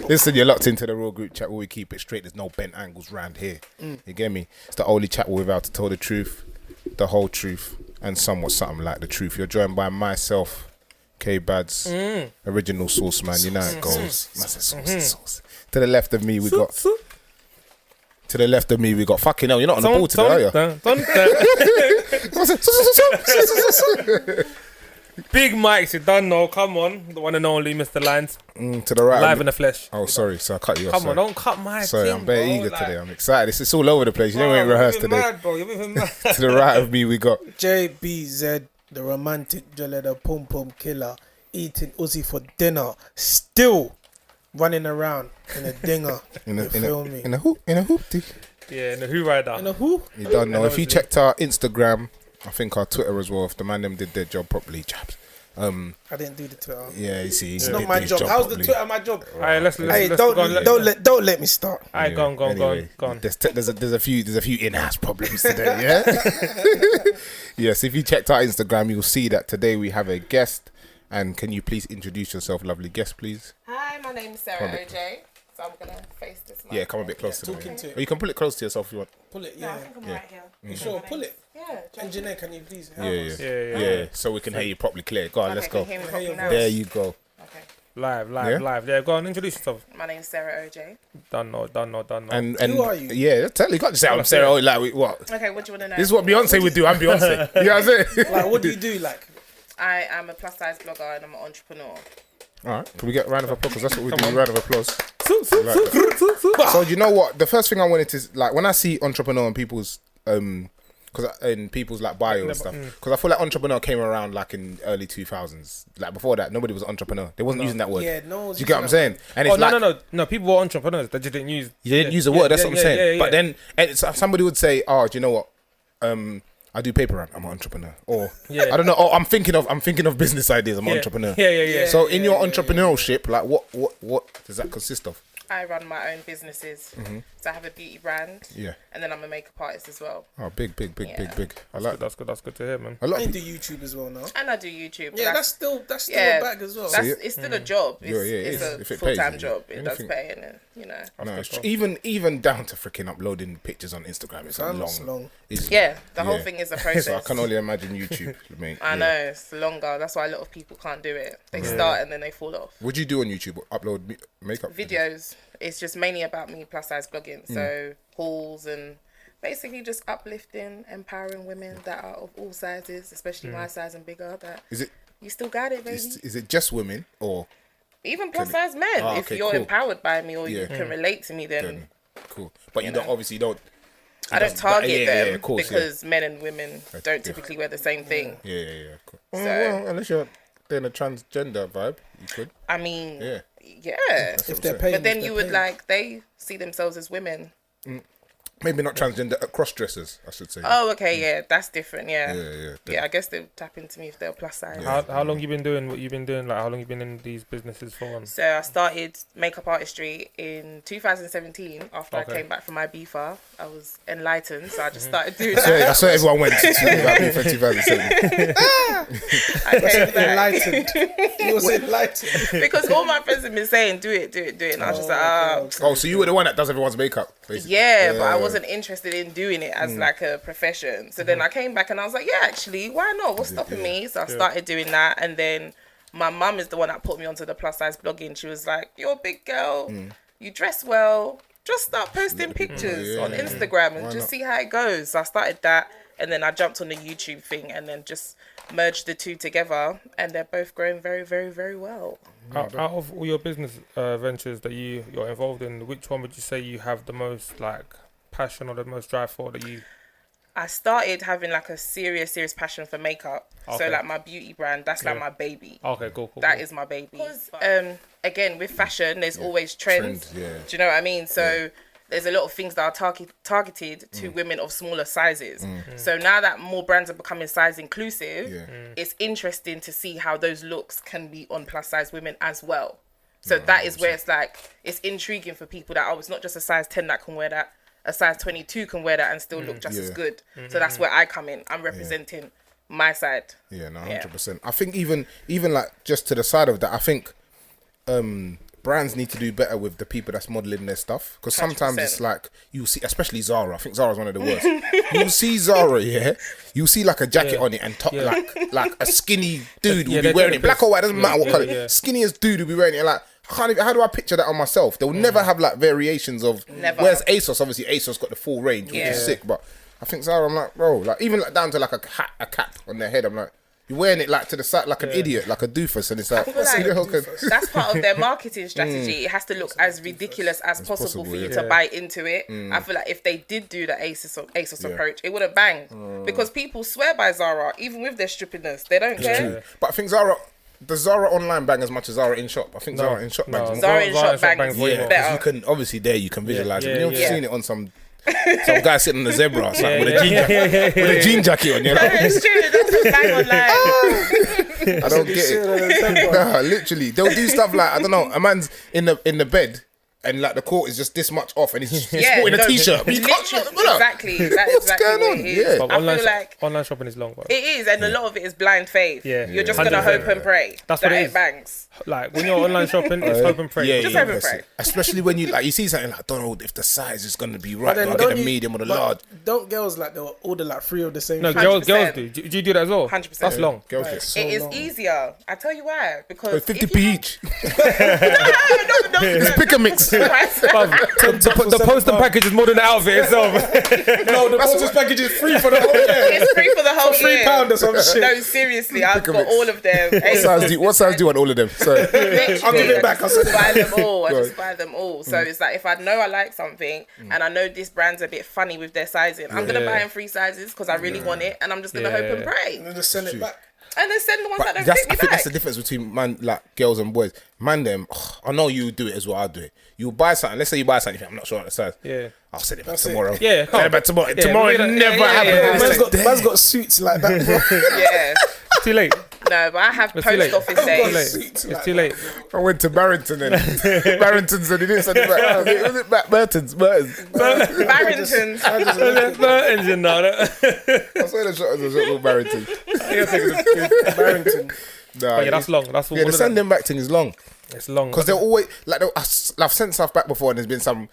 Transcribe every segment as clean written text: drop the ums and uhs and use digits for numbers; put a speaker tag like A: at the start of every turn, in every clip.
A: Listen, you're locked into the Real Group Chat where we keep it straight. There's no bent angles round here. You get me? It's the only chat where we're about to tell the truth, the whole truth, and somewhat something like the truth. You're joined by myself, K-Bads, original sauce man. You know how it goes. Sauce. To the left of me, we got... To the left of me, we got fucking hell. You're not on the ball today, are you?
B: Big Mike's, you done know. Come on, the one and only Mr. Lines.
A: To the right,
B: live in the flesh.
A: Oh, sorry, so I cut you off.
B: Come on, don't cut my.
A: Sorry,
B: thing,
A: I'm very
B: bro.
A: eager today. I'm excited. It's all over the place. You know we ain't rehearsed today.
B: Mad, bro. You're even mad.
A: To the right of me, we got
C: JBZ, the romantic jolly, the pum pum killer, eating Uzi for dinner, still running around in a dinger. In a hoopty.
B: Yeah, in a who rider.
C: In a who?
A: You don't know. If you checked our Instagram, I think our Twitter as well, if the man them did their job properly, chaps.
C: I didn't do the Twitter.
A: Yeah, you see,
C: it's not my job. How's the Twitter my job?
B: Alright, let's
C: don't let me start.
B: Alright, go on.
A: There's a few in-house problems today. Yeah. Yes, if you checked our Instagram, you'll see that today we have a guest. And can you please introduce yourself, lovely guest, please?
D: Hi, my name is Sarah Ojay. So I'm gonna face this mic.
A: Yeah, come a bit closer.
C: Talking to it.
A: Or you can pull it close to yourself if you want.
C: Pull it,
D: No, I think I'm right here.
C: You sure? Pull it.
D: Yeah.
C: Engineer, can you please help us?
A: Yeah. So we can hear you properly clear. Go on, let's go.
D: Can you hear me properly now?
A: There you go.
D: Okay.
B: Live. Yeah, go on, introduce yourself.
D: My name is Sarah Ojay.
B: Done know.
A: And
C: who are you?
A: Yeah, tell you can't just say I'm Sarah. Like what?
D: Okay, what do you want to know?
A: This is what Beyonce would do. I'm Beyonce. You know what I'm saying?
C: Like, what do you do? Like,
D: I am a plus size blogger and I'm an entrepreneur.
A: All right, can we get a round of applause? Because that's what we do. Round of applause. So you know what? The first thing I wanted to like when I see entrepreneur in people's in people's like bio and stuff, because I feel like entrepreneur came around like in early 2000s. Like before that, nobody was entrepreneur. They wasn't using that word.
C: Yeah, no.
A: Do you get what I'm saying? And it's
B: no. People were entrepreneurs. They just didn't use.
A: You didn't use the word. That's what I'm saying.
B: Yeah.
A: But then somebody would say, "Oh, do you know what? I do paper round. I'm an entrepreneur." Or I don't know. Oh, I'm thinking of business ideas. I'm an entrepreneur.
B: Yeah.
A: So in your entrepreneurship, like what does that consist of?
D: I run my own businesses. So I have a beauty brand.
A: Yeah.
D: And then I'm a makeup artist as well.
A: Oh, big. I like
B: That's good to hear, man.
A: a lot.
C: I do YouTube as well now.
D: And I do YouTube.
C: Yeah, that's still a bag as well.
D: It's still a job. It's a full-time job. It does pay, and you know.
A: No, even down to freaking uploading pictures on Instagram. It's long.
D: The whole thing is a process.
A: So I can only imagine YouTube, mate.
D: I know, it's longer. That's why a lot of people can't do it. They start and then they fall off.
A: What do you do on YouTube? Upload makeup
D: videos. It's just mainly about me plus size blogging. So hauls and basically just uplifting, empowering women that are of all sizes, especially my size and bigger. That
A: is it?
D: You still got it, baby.
A: Is it just women or
D: even plus size men? If you're empowered by me or you can relate to me, then
A: cool. But you don't obviously don't.
D: I don't target them because men and women don't typically wear the same thing.
A: Yeah. Cool.
D: So,
A: well, unless you're doing a transgender vibe, you could.
D: I mean, yeah.
C: If they're paying,
D: but then you would they see themselves as women.
A: Maybe not transgender, cross dressers, I should say.
D: Oh, okay, yeah, that's different. Yeah.
A: Yeah,
D: I guess they'll tap into me if they're plus size.
B: How long you been doing what you've been doing? Like, how long you been in these businesses for?
D: So I started makeup artistry in 2017 after I came back from my BFA. I was enlightened, so I just started doing that.
A: I saw everyone went to BFA 2017.
D: I came back.
C: Enlightened. He was enlightened.
D: Because all my friends have been saying, do it. And I was just like,
A: Oh, so you were the one that does everyone's makeup, basically.
D: Yeah, but I wasn't interested in doing it as like a profession. So then I came back and I was like, yeah, actually, why not? What's stopping me? So I started doing that. And then my mum is the one that put me onto the plus size blogging. She was like, you're a big girl. You dress well. Just start posting pictures on Instagram and just see how it goes. So I started that. And then I jumped on the YouTube thing and then just merged the two together. And they're both growing very, very, very well.
B: Out of all your business ventures that you're involved in, which one would you say you have the most like passion or the most drive for that you?
D: I started having like a serious passion for makeup.
B: Okay.
D: So like my beauty brand, that's like my baby.
B: Okay, cool.
D: That is my baby. Again, with fashion, there's always trends. Do you know what I mean? So there's a lot of things that are targeted to women of smaller sizes. So now that more brands are becoming size inclusive, it's interesting to see how those looks can be on plus size women as well. So that is where it's like, it's intriguing for people that, it's not just a size 10 that can wear that. A size 22 can wear that and still look just as good. So that's where I come in. I'm representing my side. Yeah, no,
A: 100%. I think even like just to the side of that, I think brands need to do better with the people that's modelling their stuff, because sometimes
D: 100%.
A: it's like you'll see, especially Zara. I think Zara's one of the worst. You'll see Zara, you'll see like a jacket on it and top like a skinny dude will be wearing it, black or white, doesn't matter what colour. Skinniest dude will be wearing it. Like, how do I picture that on myself? They'll never have like variations of.
D: Never.
A: Whereas ASOS, obviously ASOS got the full range, which is sick. But I think Zara, I'm like, bro, like even like down to like a cap on their head, I'm like. You're wearing it like to the side like an idiot, like a doofus, and it's like,
D: that's part of their marketing strategy. It has to look as ridiculous as possible for you to buy into it. I feel like if they did do the ASOS approach, it would have banged because people swear by Zara, even with their strippiness. They don't care.
A: But I think does Zara online bang as much as Zara in shop? I think Zara in shop bangs more.
D: Zara in shop bangs way better.
A: You can obviously you can visualize it. You've seen it on some guy sitting on the zebra with a jean jacket on. You know?
D: It's true. That's bang online.
A: I don't get it. Nah, literally, they'll do stuff like, I don't know, a man's in the bed and like the court is just this much off and he's sporting a t-shirt.
D: Exactly. That is exactly what it is.
B: But
D: I feel like
B: online shopping is long. Bro.
D: It is, and a lot of it is blind faith. You're just gonna
B: 100%.
D: hope and pray.
B: That's
D: that
B: what it
D: it
B: is.
D: bangs.
B: Like when you're online shopping, it's hope and pray.
D: Just hope and pray.
A: Especially when you see something like, I don't know if the size is gonna be right. Do I get the medium or the large?
C: Don't girls like they'll order like 3 of the same?
B: No,
C: thing?
B: girls do. Do you do that as well?
D: 100%.
B: That's long.
A: Girls get so
D: It is
C: long.
D: easier. I tell you why. Because
A: 50p each.
D: no.
A: It's pick a mix.
B: The poster package is more than the outfit itself.
C: No, the poster package is free for the whole year.
D: It's free for the whole year.
C: £3 or some shit.
D: No, seriously, I've got all of them.
A: What size do you want all of them? Sorry.
C: I'll give it back.
D: I just buy them all. I just buy them all. So it's like if I know I like something and I know this brand's a bit funny with their sizing, I'm gonna buy in 3 sizes because I really want it, and I'm just gonna hope and pray.
C: And then just send it back.
D: And then send the ones that don't
A: I
D: fit me
A: think that's
D: back.
A: the difference between girls and boys. I know you do it as well. I do it. You buy something. Let's say you buy something. I'm not sure what the size.
B: Yeah.
A: I'll send it back tomorrow.
B: Yeah,
A: Send it back tomorrow. Tomorrow it never happens.
C: Man's got suits like that, bro.
D: Yeah.
B: It's too late.
D: No, but I have
B: It's too late.
D: post office days.
B: It's too late.
A: I went to Barrington and Barrington said he didn't send it back. Was it back? Burton's.
D: Barrington's.
B: Burton's in now.
A: I saw the shot as a shot with Barrington.
C: Barrington.
A: Nah,
B: Yeah, that's long. That's all.
A: the send them back thing is long.
B: It's long.
A: Because they're always like I've sent stuff back before and there's been some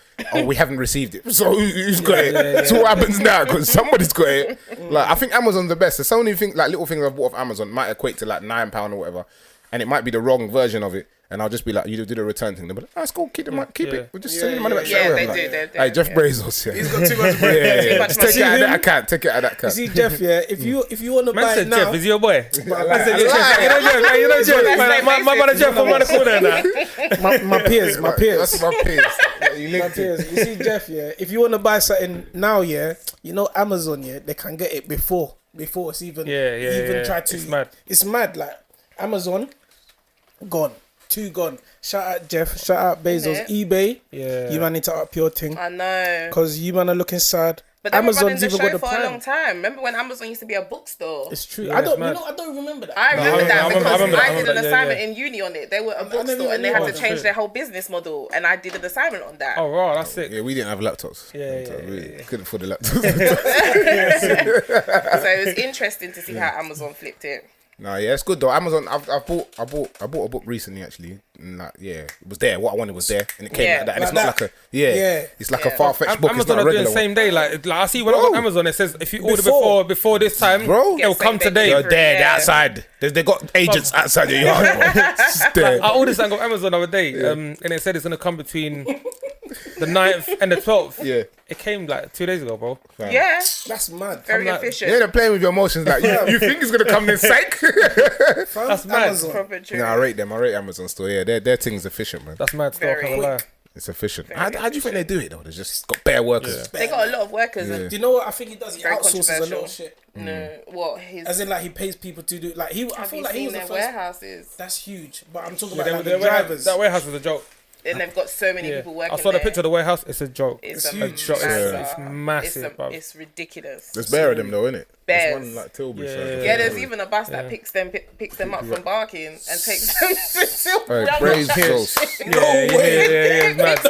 A: we haven't received it. So who's got it? So what happens now? Because somebody's got it. Like I think Amazon's the best. There's so many things like little things I've bought off Amazon might equate to like £9 or whatever, and it might be the wrong version of it. And I'll just be like, you do the return thing. They'll be like, it's cool, keep it. We'll just send the money back straight away.
D: They do.
A: Hey, Jeff Bezos,
C: He's got too much money.
A: Just take it out of that account. Take it out of that
C: You
A: account.
C: see, Jeff, if you want to
B: Man
C: buy
B: said
C: it now,
B: Jeff is your boy.
A: Like,
B: You know Jeff. My man Jeff from the corner now.
C: my peers.
A: That's my peers. You
C: My
A: linked it.
C: peers. You see, Jeff, if you want to buy something now, you know Amazon, they can get it before it's even try to.
B: It's mad.
C: It's mad. Like Amazon, gone. 2 gone. Shout out Jeff. Shout out Bezos. eBay.
B: Yeah.
C: You man need to up your thing.
D: I know.
C: Because you man are looking sad.
D: But they were running
C: Amazon's
D: the
C: even
D: show
C: got the
D: for a long
C: prime.
D: time. Remember when Amazon used to be a bookstore?
C: It's true.
B: Yeah,
C: I don't.
B: it's mad.
C: I don't remember that.
D: I remember that because
B: I remember
D: I did an
B: that,
D: assignment
B: yeah.
D: in uni on it. They were a
C: never
D: bookstore
C: even
D: and they
C: knew
D: had
C: about
D: to
C: it.
D: change their whole business model, and I did an assignment on that.
B: Oh, wow, that's sick.
A: Yeah, we didn't have laptops.
B: Yeah.
A: Couldn't afford the laptops.
D: So it was interesting to see how Amazon flipped it.
A: No, yeah, it's good though. Amazon, I bought a book recently actually. And like, it was there. What I wanted was there, and it came like that. And it's not like a it's like a far-fetched book. It's
B: Amazon
A: not a
B: are doing
A: regular
B: the same
A: one.
B: day. Like I see when I go on Amazon, it says if you order before this time,
A: Bro,
B: it'll come
D: Same day
B: today.
A: They're there. They're outside. They got agents outside your yard. Bro. It's there.
B: I ordered something on Amazon the other day, and it said it's gonna come between the 9th and the 12th.
A: Yeah.
B: It came like 2 days ago, bro.
D: Yeah,
C: That's mad.
D: very
B: like-
D: efficient.
A: Yeah, they're playing with your emotions. Like you think it's gonna come in psych?
B: That's mad.
C: Amazon.
D: Proper true.
A: No, I rate them. I rate Amazon store. Yeah, their thing's efficient, man.
B: That's mad. Still,
D: Very
B: can't lie.
A: It's efficient. How do you think they do it though? They just got bare workers.
D: They got a lot of workers.
A: Yeah.
D: And
C: Do you know what I think he does? He
D: Very
C: outsources a lot
D: controversial.
C: of shit.
D: no, what his?
C: As in, like he pays people to do. Like I
D: Have
C: feel
D: you
C: like he
D: seen
C: was the
D: their
C: first.
D: warehouses?
C: That's huge. But I'm talking
B: Yeah,
C: about like, the drivers.
B: that warehouse is a joke.
D: And they've got so many
B: Yeah.
D: people working
B: I saw the
D: there.
B: picture of the warehouse. It's a joke.
D: It's
C: It's
D: a
C: huge.
B: It's
D: massive.
B: massive, bruv.
D: It's ridiculous.
A: There's bare of them though, innit?
D: Bears.
A: There's one like Tilbury.
B: Yeah.
A: so-
D: Yeah, there's even a bus that picks them up from Barking and takes them to Tilbury.
A: Hey, praise sauce.
B: Yeah, it's mad.
A: He's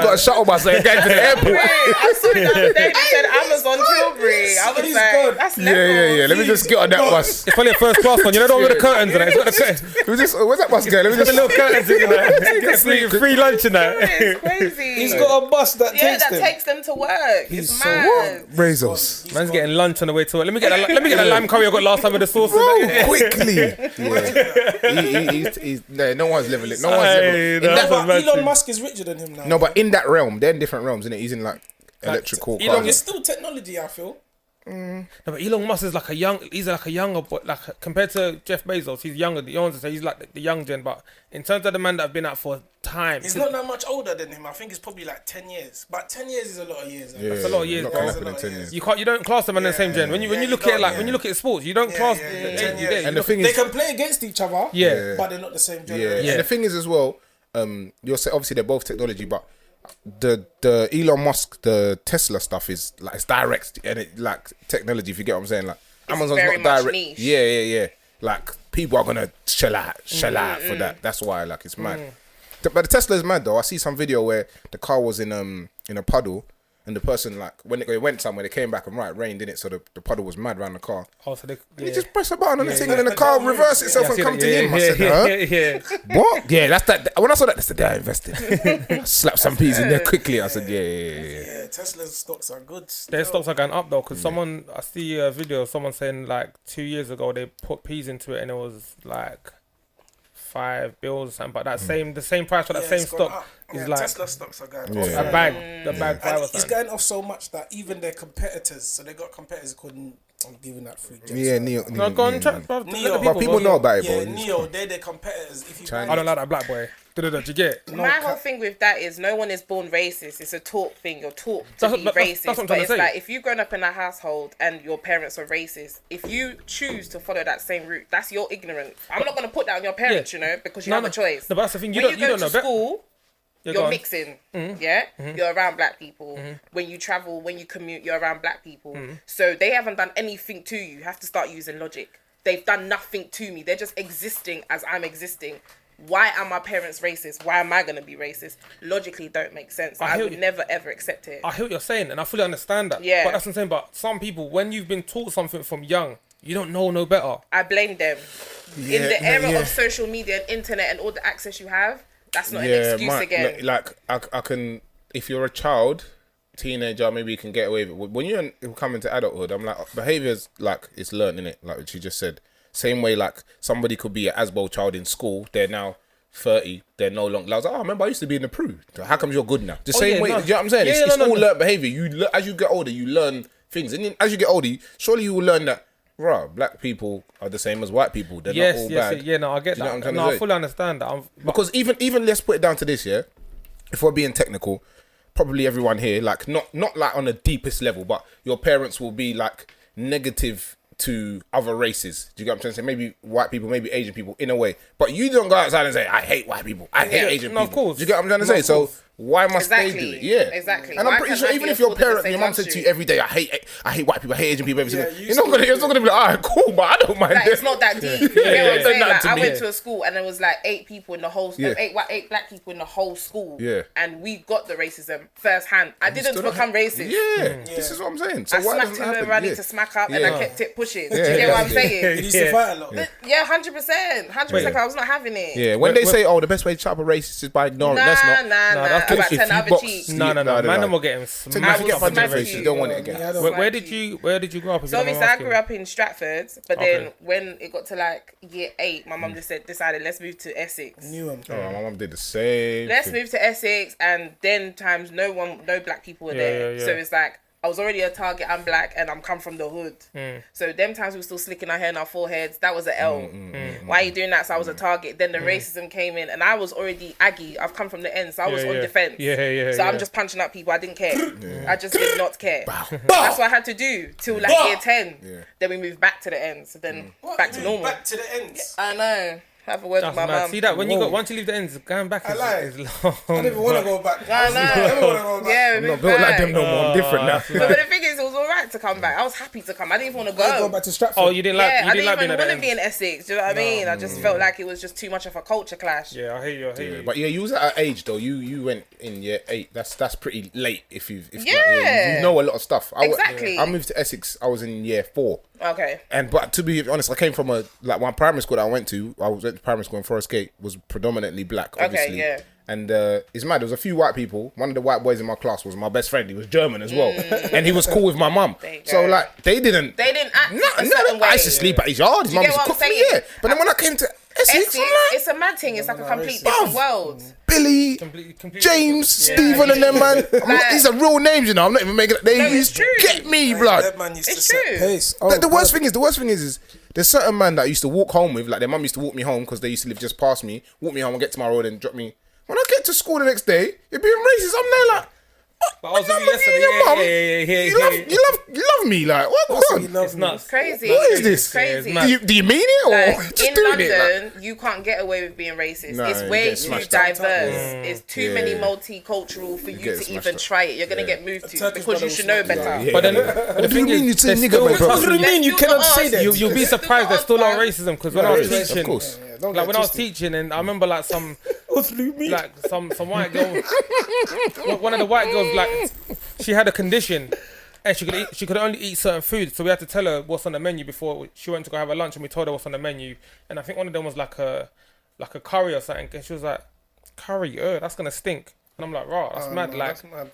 A: got a shuttle bus like going to the airport.
D: I saw it the other day. They said on Tilbury. I was
C: He's
D: like,
C: gone.
D: that's
A: Yeah. Let me just get on that bus.
B: It's probably a first class one. You know the one with the curtains and that. It's got the curtains.
A: Where's that bus going? Let me just
B: The little curtains in there. Get free lunch in that.
D: It's crazy.
C: He's got a bus that
D: takes them to work.
C: He's
D: It's
C: so
D: mad.
A: Razors.
B: Man's getting lunch on the way to it. Let me get the lamb curry I got last time with the sauce.
A: Quickly. Yeah. No one's leveling. No one's leveling.
C: But Elon Musk is richer than him now.
A: No, but in that realm, they're in different realms, isn't it? He's in like electrical cars.
C: It's still technology, I feel.
B: No, but Elon Musk is like he's like a younger, but like compared to Jeff Bezos, he's younger. You want to say he's like the young gen, but in terms of the man that have been out for time,
C: he's not that much older than him. I think it's probably like 10 years. But 10 years is a lot of years.
B: Yeah, that's a lot of years,
A: not
B: bro.
A: gonna happen in 10 years.
B: You don't class them in the same gen. When you look at it, like when you look at sports, you don't class.
A: And the thing
C: They
A: is,
C: can play against each other.
B: Yeah.
C: But they're not the same generation.
A: and the thing is as well, you're saying obviously they're both technology, but the Elon Musk, the Tesla stuff is like it's direct and it like technology. If you get what I'm saying, like
D: It's
A: Amazon's
D: very
A: not
D: much
A: direct.
D: niche.
A: Yeah. Like people are gonna shell out for that. That's why like it's mad. But the Tesla is mad though. I see some video where the car was in a puddle. And the person, like, when they went somewhere, they came back and it rained, didn't it? So the puddle was mad around the car.
B: Oh, so
A: You just press a button on the thing and then the car reverse itself and come to him. I said, huh? What? Yeah, that's that. When I saw that, that's the day I invested. Slap some peas in there quickly. I said, yeah.
C: Tesla's stocks are good.
B: Their stocks are going up though, because I see a video of someone saying like 2 years ago they put peas into it and it was like $5 or something, but the same price for that same stock is like
C: Tesla stocks are going
B: a
C: off.
B: bag, the bag $5 or
C: It's
B: something.
C: going off so much that even their competitors, so they got competitors called, I'm giving that free.
A: Yeah, Neo.
B: No, go on, chat, bro.
C: Neo.
A: But people know about it, bro.
C: Yeah, Neo, they're their competitors. If you
B: I don't like that black boy. Do you get it?
D: My whole thing with that is no one is born racist. It's a taught thing. You're taught to be
B: That's
D: racist.
B: what I'm
D: But
B: trying
D: it's
B: to say.
D: like if you've grown up in a household and your parents are racist, if you choose to follow that same route, that's your ignorance. I'm not going to put that on your parents, because you have a choice.
B: No, but that's the thing. You
D: When
B: don't
D: you go
B: know.
D: to school,
B: Yeah, go
D: you're
B: on.
D: mixing, You're around black people. When you travel, when you commute, you're around black people. So they haven't done anything to you. You have to start using logic. They've done nothing to me. They're just existing as I'm existing. Why are my parents racist? Why am I going to be racist? Logically, don't make sense. I would never, ever accept it.
B: I hear what you're saying, and I fully understand that.
D: Yeah.
B: But that's what I'm saying. But some people, when you've been taught something from young, you don't know no better.
D: I blame them. In the era of social media and internet and all the access you have, that's not an excuse again.
A: Like I can, if you're a child, teenager, maybe you can get away with it. When you come into adulthood, I'm like, behaviour's like it's learned, innit? Like what you just said. Same way, like somebody could be an Asbo child in school. They're now 30. They're no longer. I was like, oh, remember I used to be in the Peru. How come you're good now? The same way.
B: No.
A: You know what I'm saying?
B: Yeah,
A: It's
B: no,
A: all learned behaviour. As you get older, you learn things, and then as you get older, surely you will learn that. Right, black people are the same as white people. They're not all bad.
B: Yeah, no, I get
A: Do you know what I'm
B: that.
A: trying to
B: No, I
A: say?
B: fully understand that.
A: Because even let's put it down to this, yeah. If we're being technical, probably everyone here, like not like on the deepest level, but your parents will be like negative to other races. Do you get what I'm trying to say? Maybe white people, maybe Asian people, in a way. But you don't go outside and say, I hate white people. I hate Asian people.
B: Of course.
A: Do you get what I'm trying to say? So why must they do it? Yeah.
D: Exactly.
A: And
D: Why
A: I'm pretty
D: can't
A: sure
D: I
A: even
D: be
A: if your
D: afforded the
A: parent,
D: same
A: your mum said to
D: luxury?
A: you every day, I hate white people, I hate Asian people, everything.
C: Yeah,
A: You're not gonna be like, alright, cool, but I don't mind.
D: Like, it's not that deep. You get what I'm saying?
A: Not
D: Like,
A: to
D: I
A: me.
D: went to a school and there was like 8 people in the whole,
A: Yeah.
D: 8 black people in the whole school.
A: Yeah.
D: And we got the racism firsthand. I didn't
A: Stood up.
D: become racist.
A: Yeah, this is what I'm saying. So
D: I
A: why
D: smacked
A: doesn't
D: him
A: it
D: when
A: happen?
D: I need to smack up and
A: Yeah.
D: I kept it pushing.
A: Yeah,
D: Do you get what I'm
A: yeah.
D: saying?
C: He used to fight a lot.
D: Yeah, 100%. 100%. I was not having it.
A: Yeah, when they say, "Oh, the best way to chop a racist is by ignoring," that's not.
D: Nah.
B: that's
D: About
A: if
D: 10
A: you
D: other
A: box-
D: cheeks.
B: No. Man, them will get him
A: I
B: smashed.
A: forget
D: will
A: about
D: smack
A: the face.
D: you.
A: You don't want it again.
C: Yeah, I don't
B: Where
C: like
B: did
C: you.
B: you grow up? If
D: So
B: you don't
D: obviously I
B: mind
D: grew
B: asking?
D: up in Stratford, but
B: Okay.
D: then when it got to like year 8, my mum just decided let's move to Essex.
C: Knew him.
A: Oh, my mum did the same.
D: Let's
A: thing.
D: move to Essex, and then times no black people were there.
B: yeah.
D: So it's like I was already a target. I'm black, and I'm come from the hood. So them times we were still slicking our hair in our foreheads. That was an L. Why are you doing that? So I was a target. Then the racism came in, and I was already Aggie. I've come from the end, so I was on defense.
B: Yeah.
D: So I'm just punching up people. I didn't care. I just did not care. That's what I had to do till like year 10. Then we moved back to the end. So then back to normal.
C: Back to the ends.
D: I know. Have a word
B: That's
D: with my
B: mad.
D: mum.
B: See that when once you leave the ends, going back is long.
C: I didn't even want to go back.
D: I know.
C: I don't want to go back.
D: Yeah,
A: I'm not built like them no more. I'm different now.
D: But the thing is, it was alright like to come back. I was happy to come. I didn't even want to
C: Go
D: go.
C: back to Stratford.
B: Oh, you didn't like?
D: Yeah,
B: You
D: I
B: didn't like
D: didn't
B: being
D: even
B: at
D: want to be
B: the end?
D: in Essex. Do you know what I mean? I just felt like it was just too much of a culture clash.
B: Yeah, I hear you.
A: But you was at an age though. You went in year 8. That's pretty late. If you know a lot of stuff.
D: Exactly.
A: I moved to Essex. I was in year 4.
D: Okay.
A: But to be honest, I came from one primary school that I went to. I was at the primary school in Forest Gate. Was predominantly black, obviously.
D: Okay, yeah.
A: And it's mad. There was a few white people. One of the white boys in my class was my best friend. He was German as well, and he was cool with my mum.
D: go.
A: So like they didn't
D: act a certain way.
A: I used to sleep at his yard. His mum used to cook for me. Yeah. But then when I came to Essex, I'm like,
D: it's a mad thing. It's like a complete different world.
A: Billy,
B: Completely
A: James, Stephen, and them man. These are real names, you know. I'm not even making. They used to get me, blood.
C: That man used to
D: It's
C: set
D: true.
C: pace.
A: The worst thing is there's certain man that I used to walk home with, like their mum used to walk me home because they used to live just past me, walk me home and get to my road and drop me. When I get to school the next day, you're being racist. I'm there like,
B: But I was with you yesterday.
A: you love me, like what?
B: It's nuts.
D: Crazy.
A: What is this?
D: It's crazy.
A: Do you mean it or
D: Like,
A: just
D: in
A: doing
D: London,
A: it? Like,
D: you can't get away with being racist.
A: No,
D: It's
A: you
D: way
A: get
D: too
A: smashed
D: diverse.
A: up.
D: It's too many multicultural for you
A: get
D: to
A: smashed
D: even
A: up.
D: try it. You're gonna get moved to
C: Turkish
D: because you
C: brother
D: should
C: will
D: know
C: smack
D: better.
C: you.
B: But then the
A: What do you
B: thing
A: mean you
B: is,
A: say
B: there's
A: nigga,
B: still-
A: my bro?
C: What do you mean you
D: Let's
C: cannot
D: do
C: say
D: the
C: that?
B: You'll be
D: Still
B: surprised
D: got
B: there's still
D: us,
B: no
D: man.
B: racism because when I was
A: Of
B: teaching,
A: course.
C: Don't
B: like
C: get
B: when I was
C: twisted.
B: teaching, and I remember like some
C: Me.
B: like some white girl, one of the white girls, like she had a condition and she could only eat certain food, so we had to tell her what's on the menu before she went to go have her lunch, and we told her what's on the menu, and I think one of them was like a curry or something, and she was like, curry, that's gonna stink, and I'm like, right, that's mad,
C: No,
B: like
C: that's mad.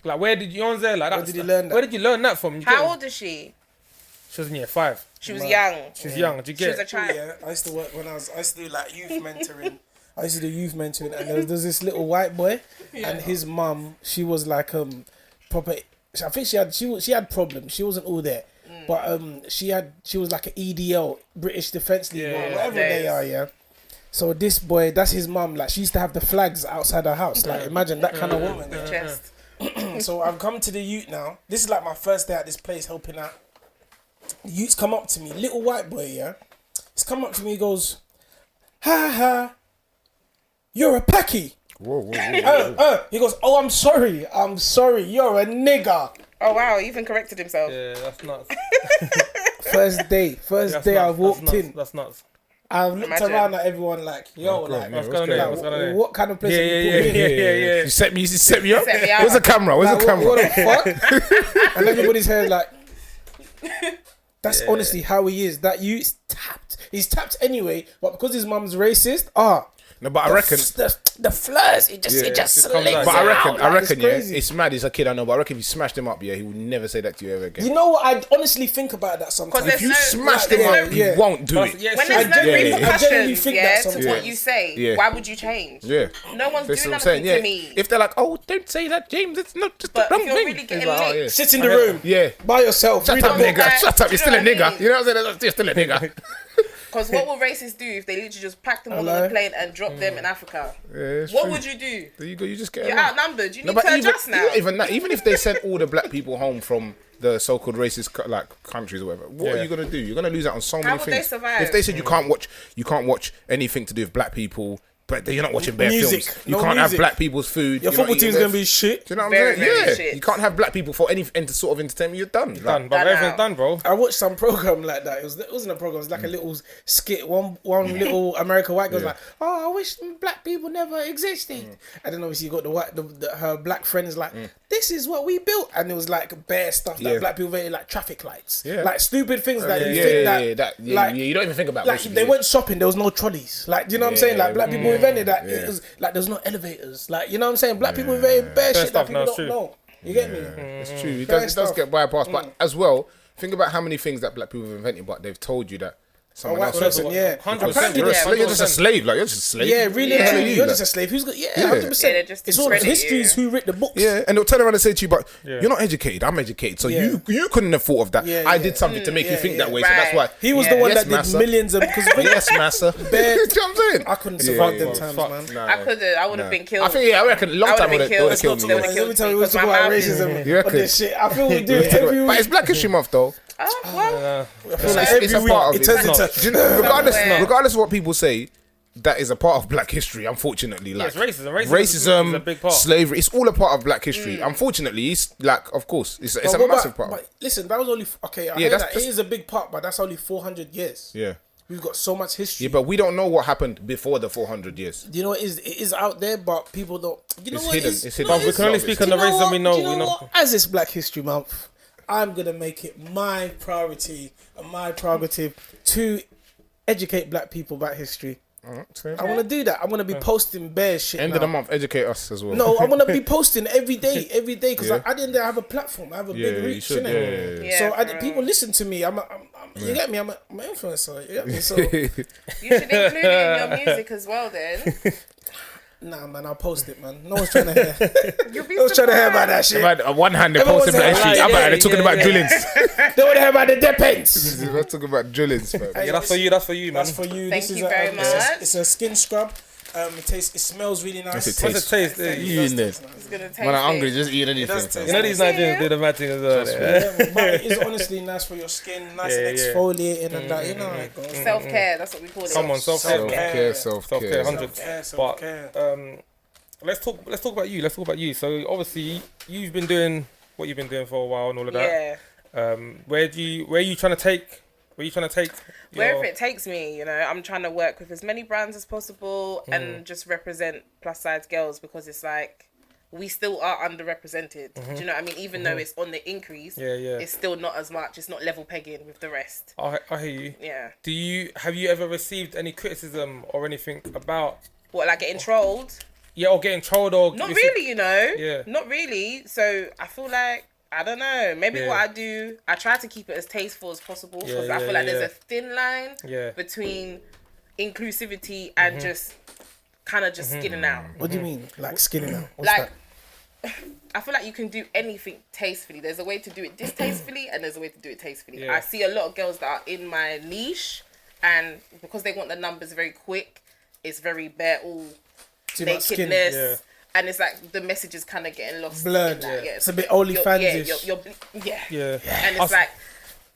B: like where did you on there, like
C: Where did you learn that?
B: Where did you learn that from? You get
D: How
B: it?
D: old is she?
B: She was in year 5.
D: She was young.
B: She's young. Do you
D: She
B: get
D: was a
B: it?
D: child.
C: Yeah, I used to work I used to do like youth mentoring. And there was this little white boy, and his mum, she was like proper. I think she had problems. She wasn't all there, but she was like an EDL, British Defence League, or whatever they are. Yeah. So this boy, that's his mum. Like she used to have the flags outside her house. Like imagine that kind of woman.
D: Chest.
C: So I've come to the youth now. This is like my first day at this place helping out. The youth's come up to me, little white boy, yeah. He's come up to me, he goes, ha ha, you're a packy.
A: Whoa.
C: He goes, oh, I'm sorry, you're a nigger.
D: Oh wow, he even corrected himself.
B: Yeah, that's nuts.
C: First day I walked in.
B: That's nuts.
C: I looked
D: Imagine.
C: around at everyone like, yo, like,
B: What's going on? What's going on?
C: what kind of place have you put me in?
B: Yeah.
A: You set me up.
D: Set me out.
A: Where's the camera?
C: Like, what the fuck? And everybody's here like, that's honestly how he is. That youth's tapped. He's tapped anyway, but because his mum's racist,
A: No, but I reckon.
C: the flirts, it just
B: just comes
C: slips
B: out.
A: But I
C: out,
A: reckon,
C: like, it's
A: yeah,
C: crazy.
A: it's mad. He's a kid, I know, but I reckon if you smashed him up, yeah, he would never say that to you ever again.
C: You know what? I honestly think about that sometimes.
D: Because
A: If you
D: there's no-
A: smashed him
C: yeah,
A: up,
C: yeah.
A: he won't do it.
B: Yeah,
D: When
B: sure.
D: there's no
C: I genuinely
D: repercussions,
C: think
D: yeah,
C: that
D: to
C: sometimes.
D: what you say,
A: Yeah.
D: why would you change?
A: Yeah.
D: No one's
A: That's
D: doing
A: what I'm saying.
D: nothing
A: Yeah.
D: to me.
A: If they're like, oh, don't say that, James, it's not just
D: But
A: the
D: if
A: wrong
D: you're
A: thing.
D: really
A: It's
D: getting
A: like, oh,
D: licked,
A: yeah.
C: Sit in the room.
A: Yeah.
C: By yourself.
A: Shut
C: read
A: up,
C: a book.
A: nigga.
D: Like,
A: Shut up.
D: do
A: You're
D: you
A: still a
D: know what I
A: nigga. You know what I'm saying? You're still a nigga.
D: because what will racists do if they literally just pack them all on
C: Hello?
D: the plane and drop them in Africa?
A: Yeah, it's
D: What
A: true.
D: would you do?
A: There you go. You just get
D: You're
A: around.
D: outnumbered. You
A: No,
D: need
A: but
D: to adjust now.
A: even if they sent all the black people home from the so-called racist countries or whatever, what are you gonna do? You're gonna lose out on so many
D: would they
A: things.
D: survive?
A: If they said you can't watch anything to do with black people, but you're not watching bare
C: Music.
A: films. You
C: No
A: can't
C: music.
A: have black people's food.
C: Your
A: you're not
C: football
A: eating
C: team's
A: their
C: going to be shit.
A: Do you know what
D: Very,
A: I'm saying?
D: very
A: Yeah,
D: shit.
A: you can't have black people for any sort of entertainment. You're done. Like,
B: Done, but
D: Done
B: everything's
D: out.
B: done, bro.
C: I watched some program like that. It wasn't a program. It was like a little skit. One little American white girl's like, "Oh, I wish black people never existed." And then obviously you got her black friend is like, "This is what we built," and it was like bare stuff that black people invented, like traffic lights, like stupid things that you think like
A: you don't even think about.
C: like
A: basically,
C: they went shopping, there was no trolleys. Like, do you know what I'm saying? Like black people invented that.
A: Yeah.
C: It was like there's no elevators. Like, you know what I'm saying? Black people invented bare shit
B: stuff,
C: that people
B: no, it's
C: don't
B: true.
C: know. You get me?
A: It's true. It
C: Fair
A: does
C: stuff.
A: get bypassed, but as well, think about how many things that black people have invented, but they've told you that someone
C: white
A: else.
C: person, yeah.
B: 100%.
C: Apparently
A: You're,
C: they-
A: you're just a slave. Like you're just a slave.
C: Yeah, really.
A: Yeah,
C: You're
A: you,
C: just
A: like-
C: a slave. Who's got? Yeah,
A: Yeah.
C: 100%.
D: Yeah, they just
C: It's all
D: discredit
C: history is
D: you.
C: who writ the books.
A: Yeah, and they'll turn around and say to you, but you're not educated. I'm educated, so
C: Yeah.
A: you couldn't have thought of that.
C: Yeah,
A: I
C: yeah.
A: did something to make you
C: yeah,
A: think
C: yeah.
A: that way, so that's why.
D: Right.
C: He was the
D: Yeah.
C: one
A: Yes,
C: that did
A: massa.
C: millions of because
A: Yes, massa. Do you know what I'm saying?
C: I couldn't survive them times,
B: fuck.
C: man.
A: Nah.
D: I couldn't. I would have been killed.
A: I think I reckon a long
D: I
A: time
D: would've
A: would
D: been
A: have
D: killed.
A: killed me.
D: They
A: Yeah.
D: would've
C: Let me tell you, we
D: Because
C: talk
D: my
C: about
D: mouth is-
C: racism
A: You
C: on
A: reckon?
C: this shit. I feel we do it every
A: But
C: week.
A: it's Black History Month though.
D: Oh, well.
C: I feel like
A: It's a
C: every
A: part
C: week
A: of
C: it
A: it.
C: turns into.
A: Do you know,
D: Somewhere.
A: regardless of what people say, that is a part of Black history, unfortunately. Like,
B: it's racism is a big part.
A: Slavery, it's all a part of Black history. Unfortunately, it's like, of course, it's a massive part.
C: But listen, that was only it is a big part, but that's only 400 years.
A: Yeah.
C: We've got so much history.
A: Yeah, but we don't know what happened before the 400 years.
C: You know, it is out there, but people don't. You know
A: It's
C: what?
A: hidden.
C: It's
A: hidden.
B: But we can only speak on the racism we know.
C: You know what? As it's Black History Month, I'm gonna make it my priority and my prerogative to educate Black people about history. I want to do that. I'm going to be posting bare shit.
A: End of the month, educate us as well.
C: No, I'm going to be posting every day because I didn't have a platform. I have a big reach, innit? So people listen to me. You get me? I'm an influencer. You get me? So
D: you should include it in your music as well, then.
C: Nah, man, I'll post it, man. No one's trying to hear.
D: No one's
C: trying to hear about that shit.
A: On one hand, they're posting Black history. They're talking about drillings.
C: They want to hear about the depends.
A: We're talking about drillings, man.
B: Yeah, that's for you. That's for you, man.
C: That's for you.
D: Thank you very much.
C: It's a skin scrub. It smells really nice.
A: What's it taste?
B: You in there?
D: It's gonna taste
A: When I'm hungry, just eat anything.
B: You know these Nigerians do the mad thing as well.
C: But it is honestly nice for your skin, nice and exfoliating and that. You know how it goes.
D: Self-care. That's what we call it.
B: Come on, self-care,
A: 100.
B: But let's talk about you. So obviously you've been doing what you've been doing for a while and all of that.
D: Yeah.
B: Where are you trying to take?
D: Wherever it takes me, you know, I'm trying to work with as many brands as possible and just represent plus size girls, because it's like we still are underrepresented. Do you know what I mean? Even though it's on the increase, it's still not as much. It's not level pegging with the rest.
B: I hear you.
D: Yeah.
B: Have you ever received any criticism or anything about
D: what, like getting trolled?
B: Yeah, or getting trolled or
D: not really, you know.
B: Yeah.
D: Not really. So I feel like, I don't know. Maybe what I do, I try to keep it as tasteful as possible, because I feel like there's a thin line between inclusivity and just kind of just skinning out.
C: What do you mean, like skinning out? What's
D: Like,
C: that?
D: I feel like you can do anything tastefully. There's a way to do it distastefully and there's a way to do it tastefully.
B: Yeah.
D: I see a lot of girls that are in my niche, and because they want the numbers very quick, it's very bare, all
C: Too much skin.
D: nakedness. And it's like the message is kind of getting lost.
C: Blurred.
D: In that. Yeah.
C: It's a bit OnlyFans-ish.
D: Yeah. And it's like,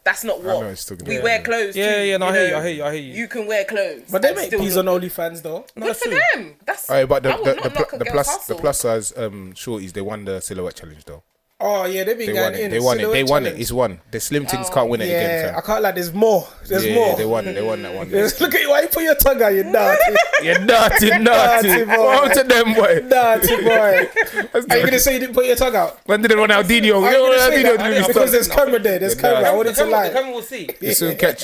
D: that's not what we wear clothes.
B: Yeah. No, I hear you.
D: You can wear clothes.
C: But they make peas on OnlyFans though.
B: No,
D: Good for them. That's.
A: Alright, but
D: I would not knock a girl's hustle.
A: the plus size shorties, they won the silhouette challenge though.
C: Oh yeah, they've been going in.
A: They won it. It's won. The slim things can't win it again.
C: Yeah, I can't like. There's more. There's more.
A: They won that one.
C: Look at you. Why you put your tongue out? You naughty.
A: You're naughty boy. What to them boy?
C: Naughty boy. Are you gonna say you didn't put your tongue out?
A: When did it run Aldinho?
C: Because there's camera there. There's camera. I wanted to lie.
B: The camera will see.
A: You soon get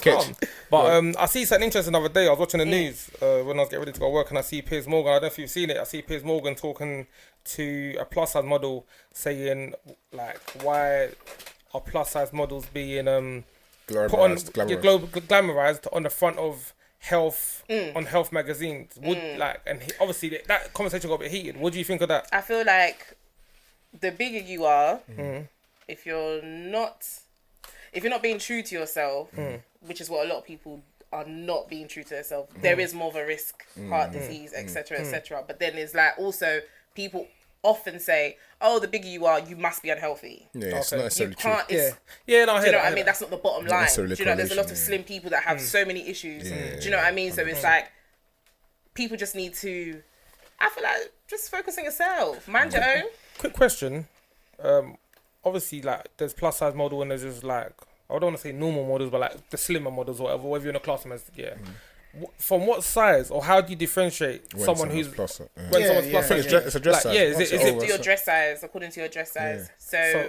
A: catch.
B: But I see something interesting the other day. I was watching the news when I was getting ready to go work, and I see Piers Morgan. I don't know if you've seen it. I see Piers Morgan talking to a plus size model, saying like, why are plus size models being glamorized on the front of Health on Health magazines? Obviously that conversation got a bit heated. What do you think of that?
D: I feel like the bigger you are, if you're not being true to yourself, which is what a lot of people are not being true to themselves, there is more of a risk, heart disease, etc., etc. But then there's like also people often say, "Oh, the bigger you are, you must be unhealthy."
A: Yeah, it's not necessarily true.
B: No, I hear
D: do you know
B: that.
D: what I mean? That's not the bottom line. Do you know, there's a lot of slim people that have so many issues. Do you know what I mean? So it's like people just need to, I feel like, just focus on yourself, mind your own.
B: Quick question. Obviously, like, there's plus size model and there's just like, I don't want to say normal models, but like the slimmer models or whatever you're in a class as, From what size, or how do you differentiate
A: when
B: someone who's
A: plus?
B: When someone's plus size?
A: It's a dress size.
B: Is it
D: to your dress size, according to your dress size? So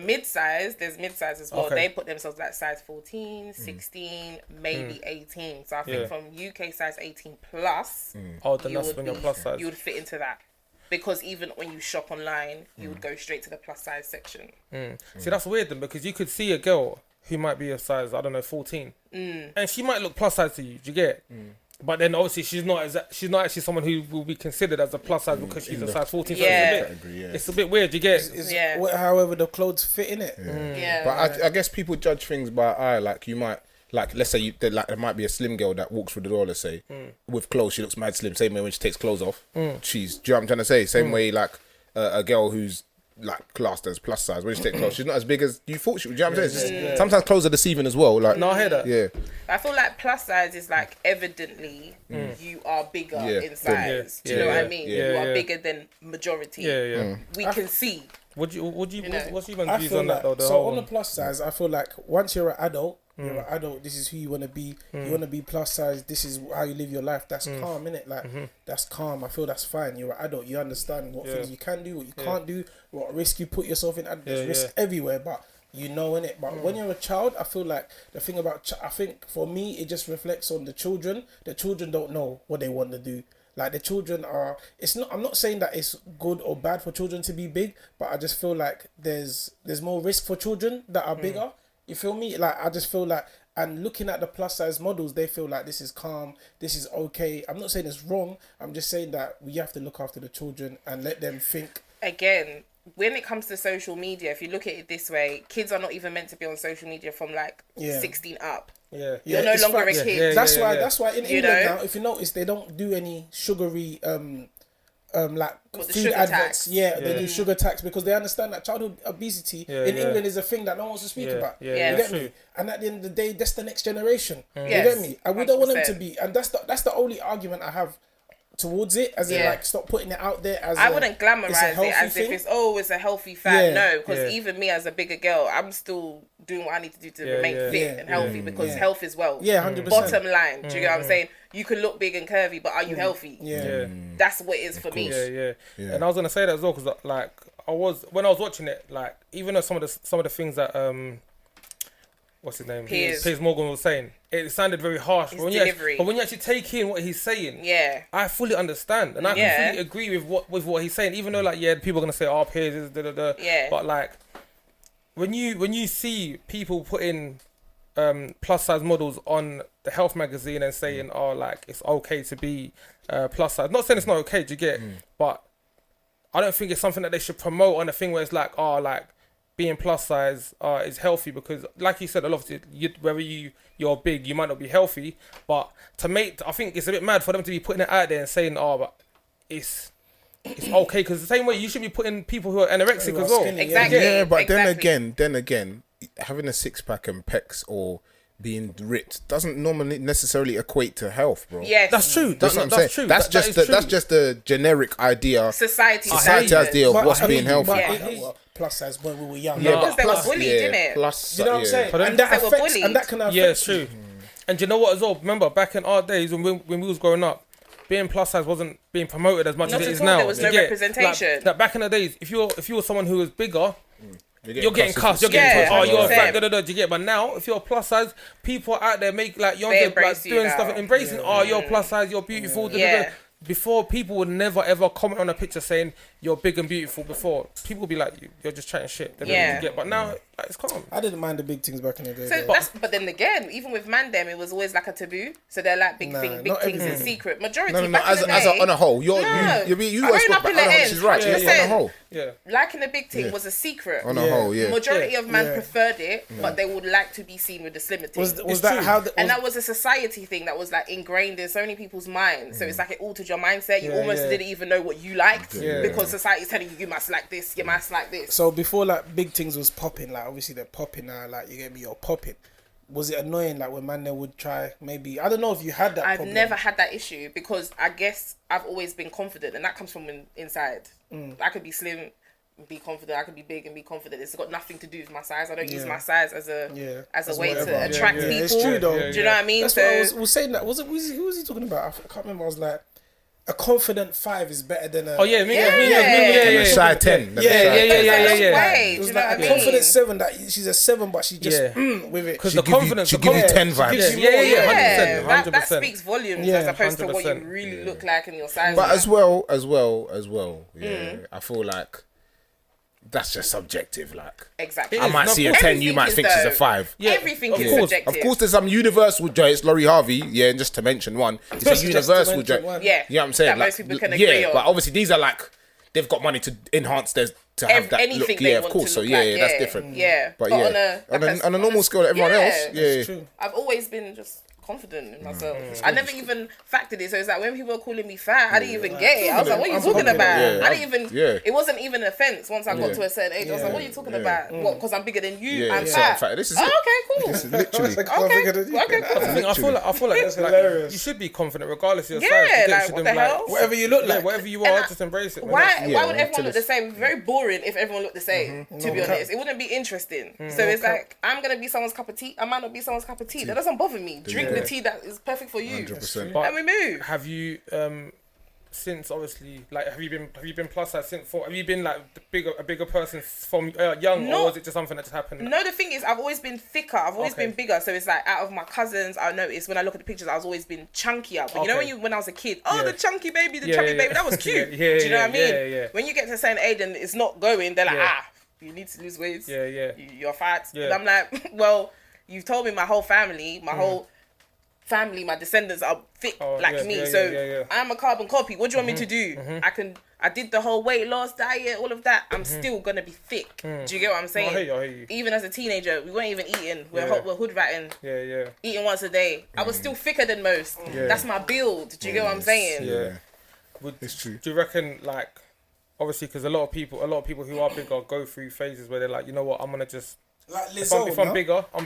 D: mid size, there's mid size as well. They put themselves like size 14, 16, maybe 18. So I think from UK size 18 plus,
B: then that's when you're plus size.
D: You would fit into that. Because even when you shop online, you would go straight to the plus size section.
B: See, that's weird then, because you could see a girl who might be a size, I don't know, 14, and she might look plus size to you. Do you get it? But then obviously she's not actually someone who will be considered as a plus size because she's a size 14. So it's a bit weird. Do you get it?
C: However the clothes fit in it.
A: But I guess people judge things by eye. Like you might. Like, let's say there might be a slim girl that walks through the door, let's say, with clothes, she looks mad slim. Same way when she takes clothes off, do you know what I'm trying to say? Same way, like, a girl who's like classed as plus size. When she take clothes, she's not as big as you thought she was. You know what I'm saying? It's just, sometimes clothes are deceiving as well. Like,
B: No, I hear that.
A: Yeah.
D: I feel like plus size is like evidently you are bigger in size. Do you know what I mean? You are bigger than majority. We can see.
B: What's your
C: I
B: views
C: feel
B: on that
C: like,
B: though?
C: so on the plus size, I feel like once you're an adult, this is who you want to be. You want to be plus size. This is how you live your life. That's calm, innit? Like, that's calm. I feel that's fine. You're an adult. You understand what things you can do, what you can't do, what risk you put yourself in. There's risk everywhere, but you know, innit? But when you're a child, I feel like the thing about, I think for me, it just reflects on the children. The children don't know what they want to do. Like, the children are, I'm not saying that it's good or bad for children to be big, but I just feel like there's more risk for children that are bigger. You feel me? Like, I just feel like, and looking at the plus size models, they feel like this is calm, this is okay. I'm not saying it's wrong. I'm just saying that we have to look after the children and let them think.
D: Again, when it comes to social media, if you look at it this way, kids are not even meant to be on social media from like 16 up. You're no longer a kid.
C: That's why in England now, if you notice, they don't do any sugary like food adverts. They do sugar tax because they understand that childhood obesity in England is a thing that no one wants to speak about. You get me? And at the end of the day, that's the next generation. You get me? And we don't want them to be. And that's the only argument I have towards it, as in like stop putting it out there as
D: I wouldn't glamorize it as
C: thing.
D: if it's a healthy fat. No, because even me as a bigger girl, I'm still doing what I need to do to remain fit and healthy because health is wealth.
C: 100%.
D: Bottom line, do you get what I'm saying? You can look big and curvy, but are you healthy? That's what it is for me.
B: And I was gonna say that as well because like when I was watching it, like even though some of the things that what's his name? Piers Morgan was saying. It sounded very harsh. But when you actually take in what he's saying, I fully understand. And I can fully agree with what he's saying. Even though like people are gonna say, oh, Piers is da-da-da. But like when you see people putting plus size models on the health magazine and saying, oh, like it's okay to be plus size. Not saying it's not okay, do you get? But I don't think it's something that they should promote on a thing where it's like, oh, like being plus size is healthy because, like you said, a lot of whether you're big, you might not be healthy. But I think it's a bit mad for them to be putting it out there and saying, oh, but it's okay because the same way you should be putting people who are anorexic as well.
D: Exactly.
A: Yeah, but then again, having a six pack and pecs or being ripped doesn't normally necessarily equate to health, bro.
D: Yes,
B: that's true.
A: That's what I'm saying.
B: True.
A: That's just the generic idea.
D: Society's
A: idea of what's being healthy.
C: Plus size when we were young.
D: Because they were bullied, didn't it?
A: Plus,
C: you know what I'm saying?
D: And that affects,
C: and that can affect.
B: Yeah, it's true. And you know what as well? Remember back in our days when we was growing up, being plus size wasn't being promoted as much as it is now.
D: There was no representation.
B: Like back in the days, if you were someone who was bigger, you're getting cussed. You're getting told, oh, you're fat. Do you get? But now, if you're plus size, people out there make like you're like doing stuff, embracing. Oh, you're plus size. You're beautiful. Before, people would never ever comment on a picture saying you're big and beautiful. Before, people would be like, you're just chatting shit. But now, like, it's calm.
C: I didn't mind the big things back in the day.
D: So but then again, even with man them, it was always like a taboo. So they're like big things in secret. Majority
A: on a whole, you guys spoke about she's right. On a whole,
D: liking the big thing was a secret.
A: On a whole,
D: Majority of men preferred it, but they would like to be seen with the slimmer thing.
C: Was that how?
D: And that was a society thing that was like ingrained in so many people's minds. So it's like it altered your mindset. You almost didn't even know what you liked because society's telling you must like this, you must like this.
C: So before like big things was popping, like obviously they're popping now, like you get me, you're popping. Was it annoying like when man they would try maybe, I don't know if you had that problem.
D: I've never had that issue because I guess I've always been confident and that comes from inside. I could be slim, be confident, I could be big and be confident. It's got nothing to do with my size. I don't use my size as a way to attract people.
C: It's true though.
D: Do you know what I mean?
C: That's what I was saying that. Who was he talking about? I can't remember. I was like, a confident 5 is better than a...
A: a shy 10.
C: Yeah. It was like a confident 7 that she's a 7, but she just with it.
B: Because the confidence...
A: She gives you 10 vibes.
B: Yeah, 100%.
D: That speaks volumes as opposed to what you really look like in your size.
A: But as well, I feel like that's just subjective, like.
D: Exactly.
A: I might see a 10, you might think she's a 5.
D: Yeah, everything is subjective.
A: Of course, there's some universal joy. It's Laurie Harvey, and just to mention one, it's a universal joy.
D: Yeah.
A: You know what I'm saying?
D: That most people can agree on.
A: But obviously these are like, they've got money to enhance to have that
D: anything
A: look.
D: They
A: of course.
D: Want to
A: so
D: look like.
A: that's different.
D: Yeah.
A: But on a normal scale, everyone else,
D: I've always been just confident in myself. I never even factored it. So it's like when people were calling me fat, I didn't even get it. I was like, what are you talking about? I didn't even, it wasn't even an offense once I got to a certain age. I was like, what are you talking about? What, because I'm bigger than you? I'm fat.
A: This is
D: okay, cool.
A: This is literally.
D: Okay, cool.
B: I feel like you should be confident regardless of your size.
D: Yeah, like, what the hell?
C: Whatever you look like.
B: Whatever you are, just embrace it.
D: Why would everyone look the same? It's very boring if everyone looked the same, to be honest. It wouldn't be interesting. So it's like, I'm going to be someone's cup of tea. I might not be someone's cup of tea. That doesn't bother me. Drink the tea that is perfect for you.
A: 100%.
B: But
D: and we move.
B: have you, since obviously, like, have you been plus size since? Have you been like a bigger person from young, or was it just something that just happened?
D: No, the thing is, I've always been thicker. I've always been bigger. So it's like, out of my cousins, I noticed when I look at the pictures, I was always been chunkier. But you know when I was a kid, the chunky baby, chubby baby, that was cute. Do you know what I mean?
B: Yeah.
D: When you get to a certain age and it's not going, they're like, you need to lose weight. You're fat. And I'm like, well, you've told me my whole family, my descendants are thick me. So I'm a carbon copy. What do you want me to do? I did the whole weight loss diet, all of that. I'm still gonna be thick. Do you get what I'm saying?
B: I hear you.
D: Even as a teenager, we weren't even eating. We're hood ratting. Eating once a day. I was still thicker than most. That's my build. Do you get what I'm saying?
A: Yeah. It's true.
B: Do you reckon, like, obviously, because a lot of people who are bigger go through phases where they're like, you know what, I'm gonna just.
C: Like Lizzo,
B: if I'm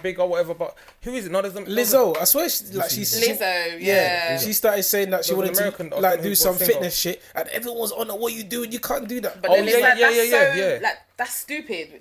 B: bigger, whatever. But who is it?
C: Lizzo. I swear, she's
D: Lizzo. Yeah.
C: She started saying that she wanted to like do some fitness shit, and everyone was on it. What are you doing? You can't do that.
D: But then it's like, that's stupid.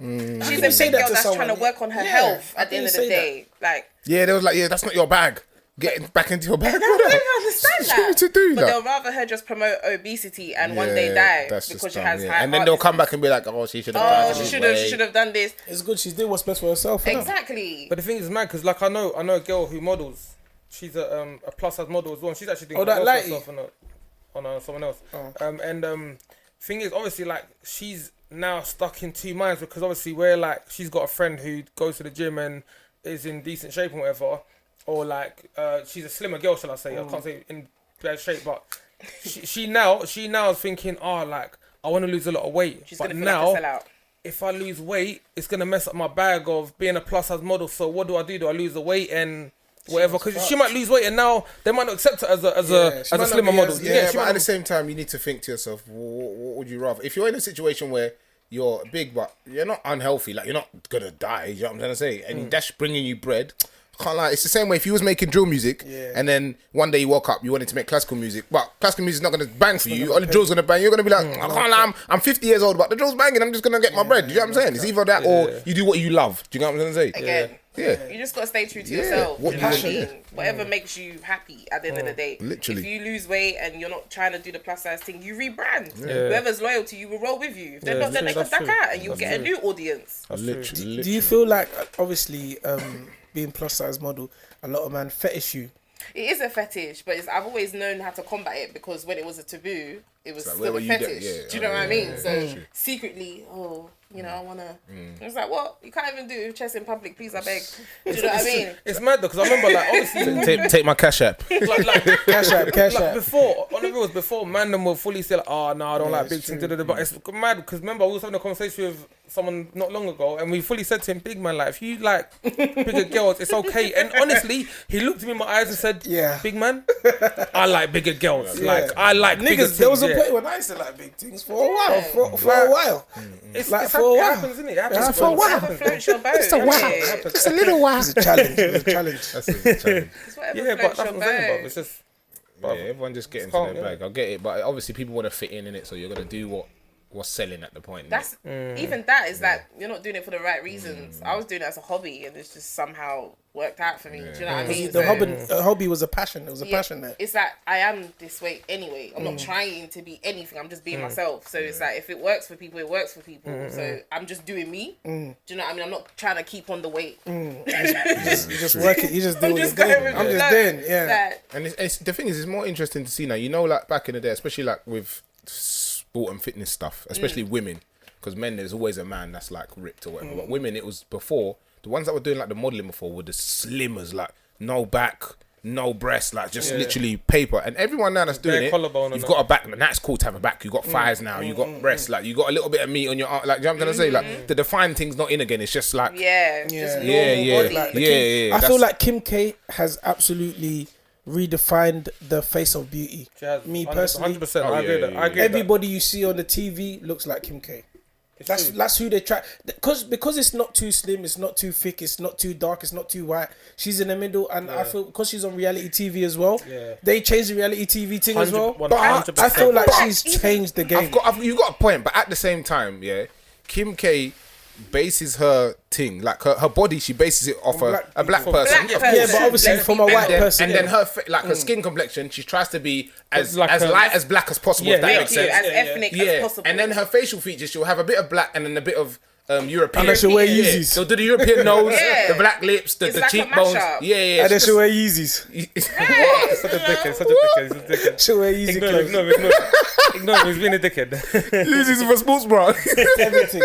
D: She's a big girl that's trying to work on her health. At the end of the day, like.
A: Yeah, they was like, that's not your bag. Getting back into your bag.
D: I don't understand that.
A: To do
D: but
A: that.
D: They'll rather her just promote obesity and one day die because she has high
A: and then they'll come back and be like, she should have
D: she should have done this.
C: It's good. She's doing what's best for herself.
D: Exactly.
B: But the thing is, mad, because like I know a girl who models. She's a plus size model as well. And she's actually doing herself on someone else. Thing is, obviously, like, she's now stuck in two minds because obviously we're like, she's got a friend who goes to the gym and is in decent shape and whatever. Or like she's a slimmer girl, shall I say? I can't say in bad shape, but she now is thinking, like, I want to lose a lot of weight.
D: She's
B: but
D: gonna feel
B: now,
D: like a sellout.
B: If I lose weight, it's gonna mess up my bag of being a plus size model. So what do? Do I lose the weight and whatever? Because she might lose weight and now they might not accept her as a slimmer model.
A: But at the same time, you need to think to yourself, what would you rather? If you're in a situation where you're big but you're not unhealthy, like you're not gonna die, you know what I'm trying to say, and that's bringing you bread. Can't lie, it's the same way if you was making drill music and then one day you woke up, you wanted to make classical music, but classical music's not going to bang for you, or the drill's going to bang, you're going to be like, I can't lie, I'm 50 years old, but the drill's banging, I'm just going to get my bread. Do you know what I'm saying? It's either that or you do what you love. Do you know what I'm trying to say?
D: Again, you just got to stay true to yourself. Whatever makes you happy at the end of the day.
A: Literally.
D: If you lose weight and you're not trying to do the plus size thing, you rebrand. Whoever's loyal to you will roll with you. If they're not, then they can duck out and you'll get a new audience.
A: Literally.
C: Do you feel like, obviously, being plus size model, a lot of men fetish you?
D: It is a fetish, but I've always known how to combat it because when it was a taboo, it was
A: like,
D: still a fetish. Do you know what I mean? So
A: true.
D: secretly, I want to... It's like, what? You can't even do chest in public, please, I beg. Do you know what I mean?
B: It's mad though, because I remember, like, obviously...
A: take my cash app.
C: Cash app.
B: Before, on the reels, before, man, them will fully say, like, I don't like big things. But it's mad, because remember, I was having a conversation with someone not long ago, and we fully said to him, big man, like, if you like bigger girls, it's okay. And honestly, he looked at me in my eyes and said, big man, I like bigger girls. Like, I like bigger things.
C: There was a point when I used to like big things for a while. For a while.
B: It's
C: like,
B: for a while. It happens, isn't it? It happens
C: for a while.
D: Just a while.
C: Just a little while. It's a challenge.
A: That's a challenge.
B: Yeah, but that's what I'm saying, bro. It's just...
A: everyone just get into their bag. I get it, but obviously people want to fit in it, so you're going to do what's selling at the point.
D: That's even that is like you're not doing it for the right reasons. I was doing it as a hobby, and it's just somehow worked out for me. Do you know what I mean?
C: The hobby was a passion. There was a passion there.
D: It's like I am this way anyway. I'm not trying to be anything. I'm just being myself. So it's like if it works for people, it works for people. So I'm just doing me. Do you know what I mean? I'm not trying to keep on the weight.
C: You just work it. You just do what you're doing. I'm just doing. Yeah.
A: And it's the thing is, it's more interesting to see now. You know, like back in the day, especially like with sport and fitness stuff, especially women, because men, there's always a man that's like ripped or whatever, but women, it was before, the ones that were doing like the modelling before were the slimmers, like no back, no breasts, like just literally paper. And everyone now that's doing it, you've got a back, and that's cool to have a back. You've got thighs now, you've got breasts, like you got a little bit of meat on your arm. Like, you know what I'm trying to say? Like, the defined thing's not in again. It's just like
D: yeah.
C: I feel like Kim K has absolutely redefined the face of beauty. Me personally,
B: 100%. I agree with that.
C: Everybody you see on the TV looks like Kim K. That's who they try, because it's not too slim, it's not too thick, it's not too dark, it's not too white. She's in the middle, and I feel because she's on reality TV as well. They changed the reality TV thing as well. But I feel like she's changed the game.
A: You've got a point, but at the same time, Kim K bases her thing, like her body, she bases it off a black person.
C: Yeah, but obviously from a white person.
A: And then her her skin complexion, she tries to be as light as black as possible. If that makes sense.
D: As ethnic as possible.
A: And then her facial features, she'll have a bit of black and then a bit of European.
C: And then she'll wear Yeezys.
A: She'll do the European nose, the black lips, the
D: like
A: cheekbones.
C: And then she'll wear Yeezys.
B: Such a dickhead.
C: She'll wear Yeezy clothes.
B: Ignore him, he's being a dickhead.
A: Yeezys for sports bra.
C: Everything.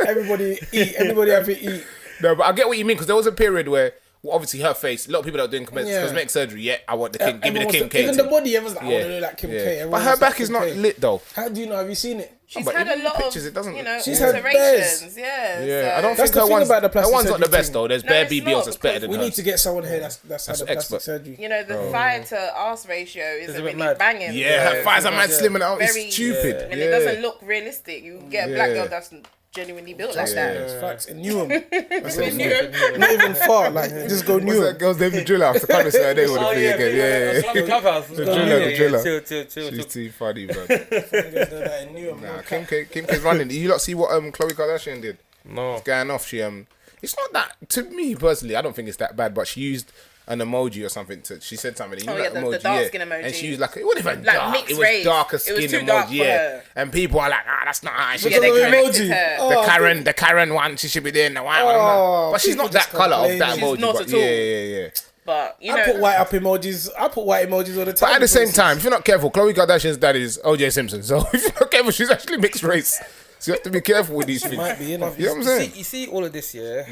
C: Everybody eat. Everybody have to eat.
A: No, but I get what you mean, because there was a period where, well, obviously her face, a lot of people that are doing cosmetic surgery, I want the Kim, give me the Kim K.
C: Even the body, everyone's like, I want to look like Kim K.
A: But her back is not lit though.
C: How do you know? Have you seen it?
D: She's had a lot
A: pictures,
D: of,
A: it doesn't,
C: she's had
D: alterations.
C: bears.
D: Yeah.
A: I don't
C: That's
A: think
C: the
A: her
C: thing
A: one's,
C: about the plastic
A: her one's not the
C: surgery
A: best
C: thing.
A: though. There's
D: No,
A: bare
D: it's
A: BBLs
D: not,
A: that's better than
C: We
A: hers.
C: need to get someone here that's had a plastic
A: expert.
C: surgery.
D: You know, the thigh to ass ratio is
B: a bit
D: really
B: mad.
D: banging.
A: Yeah, her thighs are mad slim and
D: Very-
A: it's stupid.
D: And it doesn't look realistic. You get a black girl that's genuinely built like that.
C: It's facts. In Newham.
D: Newham.
C: Not even far. Like, just go
A: What's
C: Newham.
A: that girl's name? The driller. I can't remember her name. What the thing again? Yeah.
B: Clubhouse.
A: The driller.
B: Chill.
A: She's too funny, man.
C: In Newham.
A: Nah, Kim K's running. You lot see what Khloe Kardashian did?
B: No.
A: It's going off. She it's not that, to me personally, I don't think it's that bad, but she used an emoji or something she said something.
D: The dark skin emoji.
A: And she used like, it wasn't even
D: Like
A: dark.
D: mixed
A: It was
D: race.
A: darker skin
D: It was too
A: emoji.
D: dark for her.
A: And people are like, that's not how she
D: Yeah, they
C: Emoji.
D: corrected her.
A: the Karen one, she should be doing the white one. But she's not that colour of that
C: She's
A: emoji.
D: not
A: but
D: at all.
A: Yeah.
D: But, you know.
C: I put white up emojis. I put white emojis all the time.
A: But at the same time, if you're not careful, Khloe Kardashian's dad is OJ Simpson. So if you're not careful, she's actually mixed race. So you have to be careful with these things.
C: Might be,
A: You know what I'm saying?
B: You see all of this, yeah?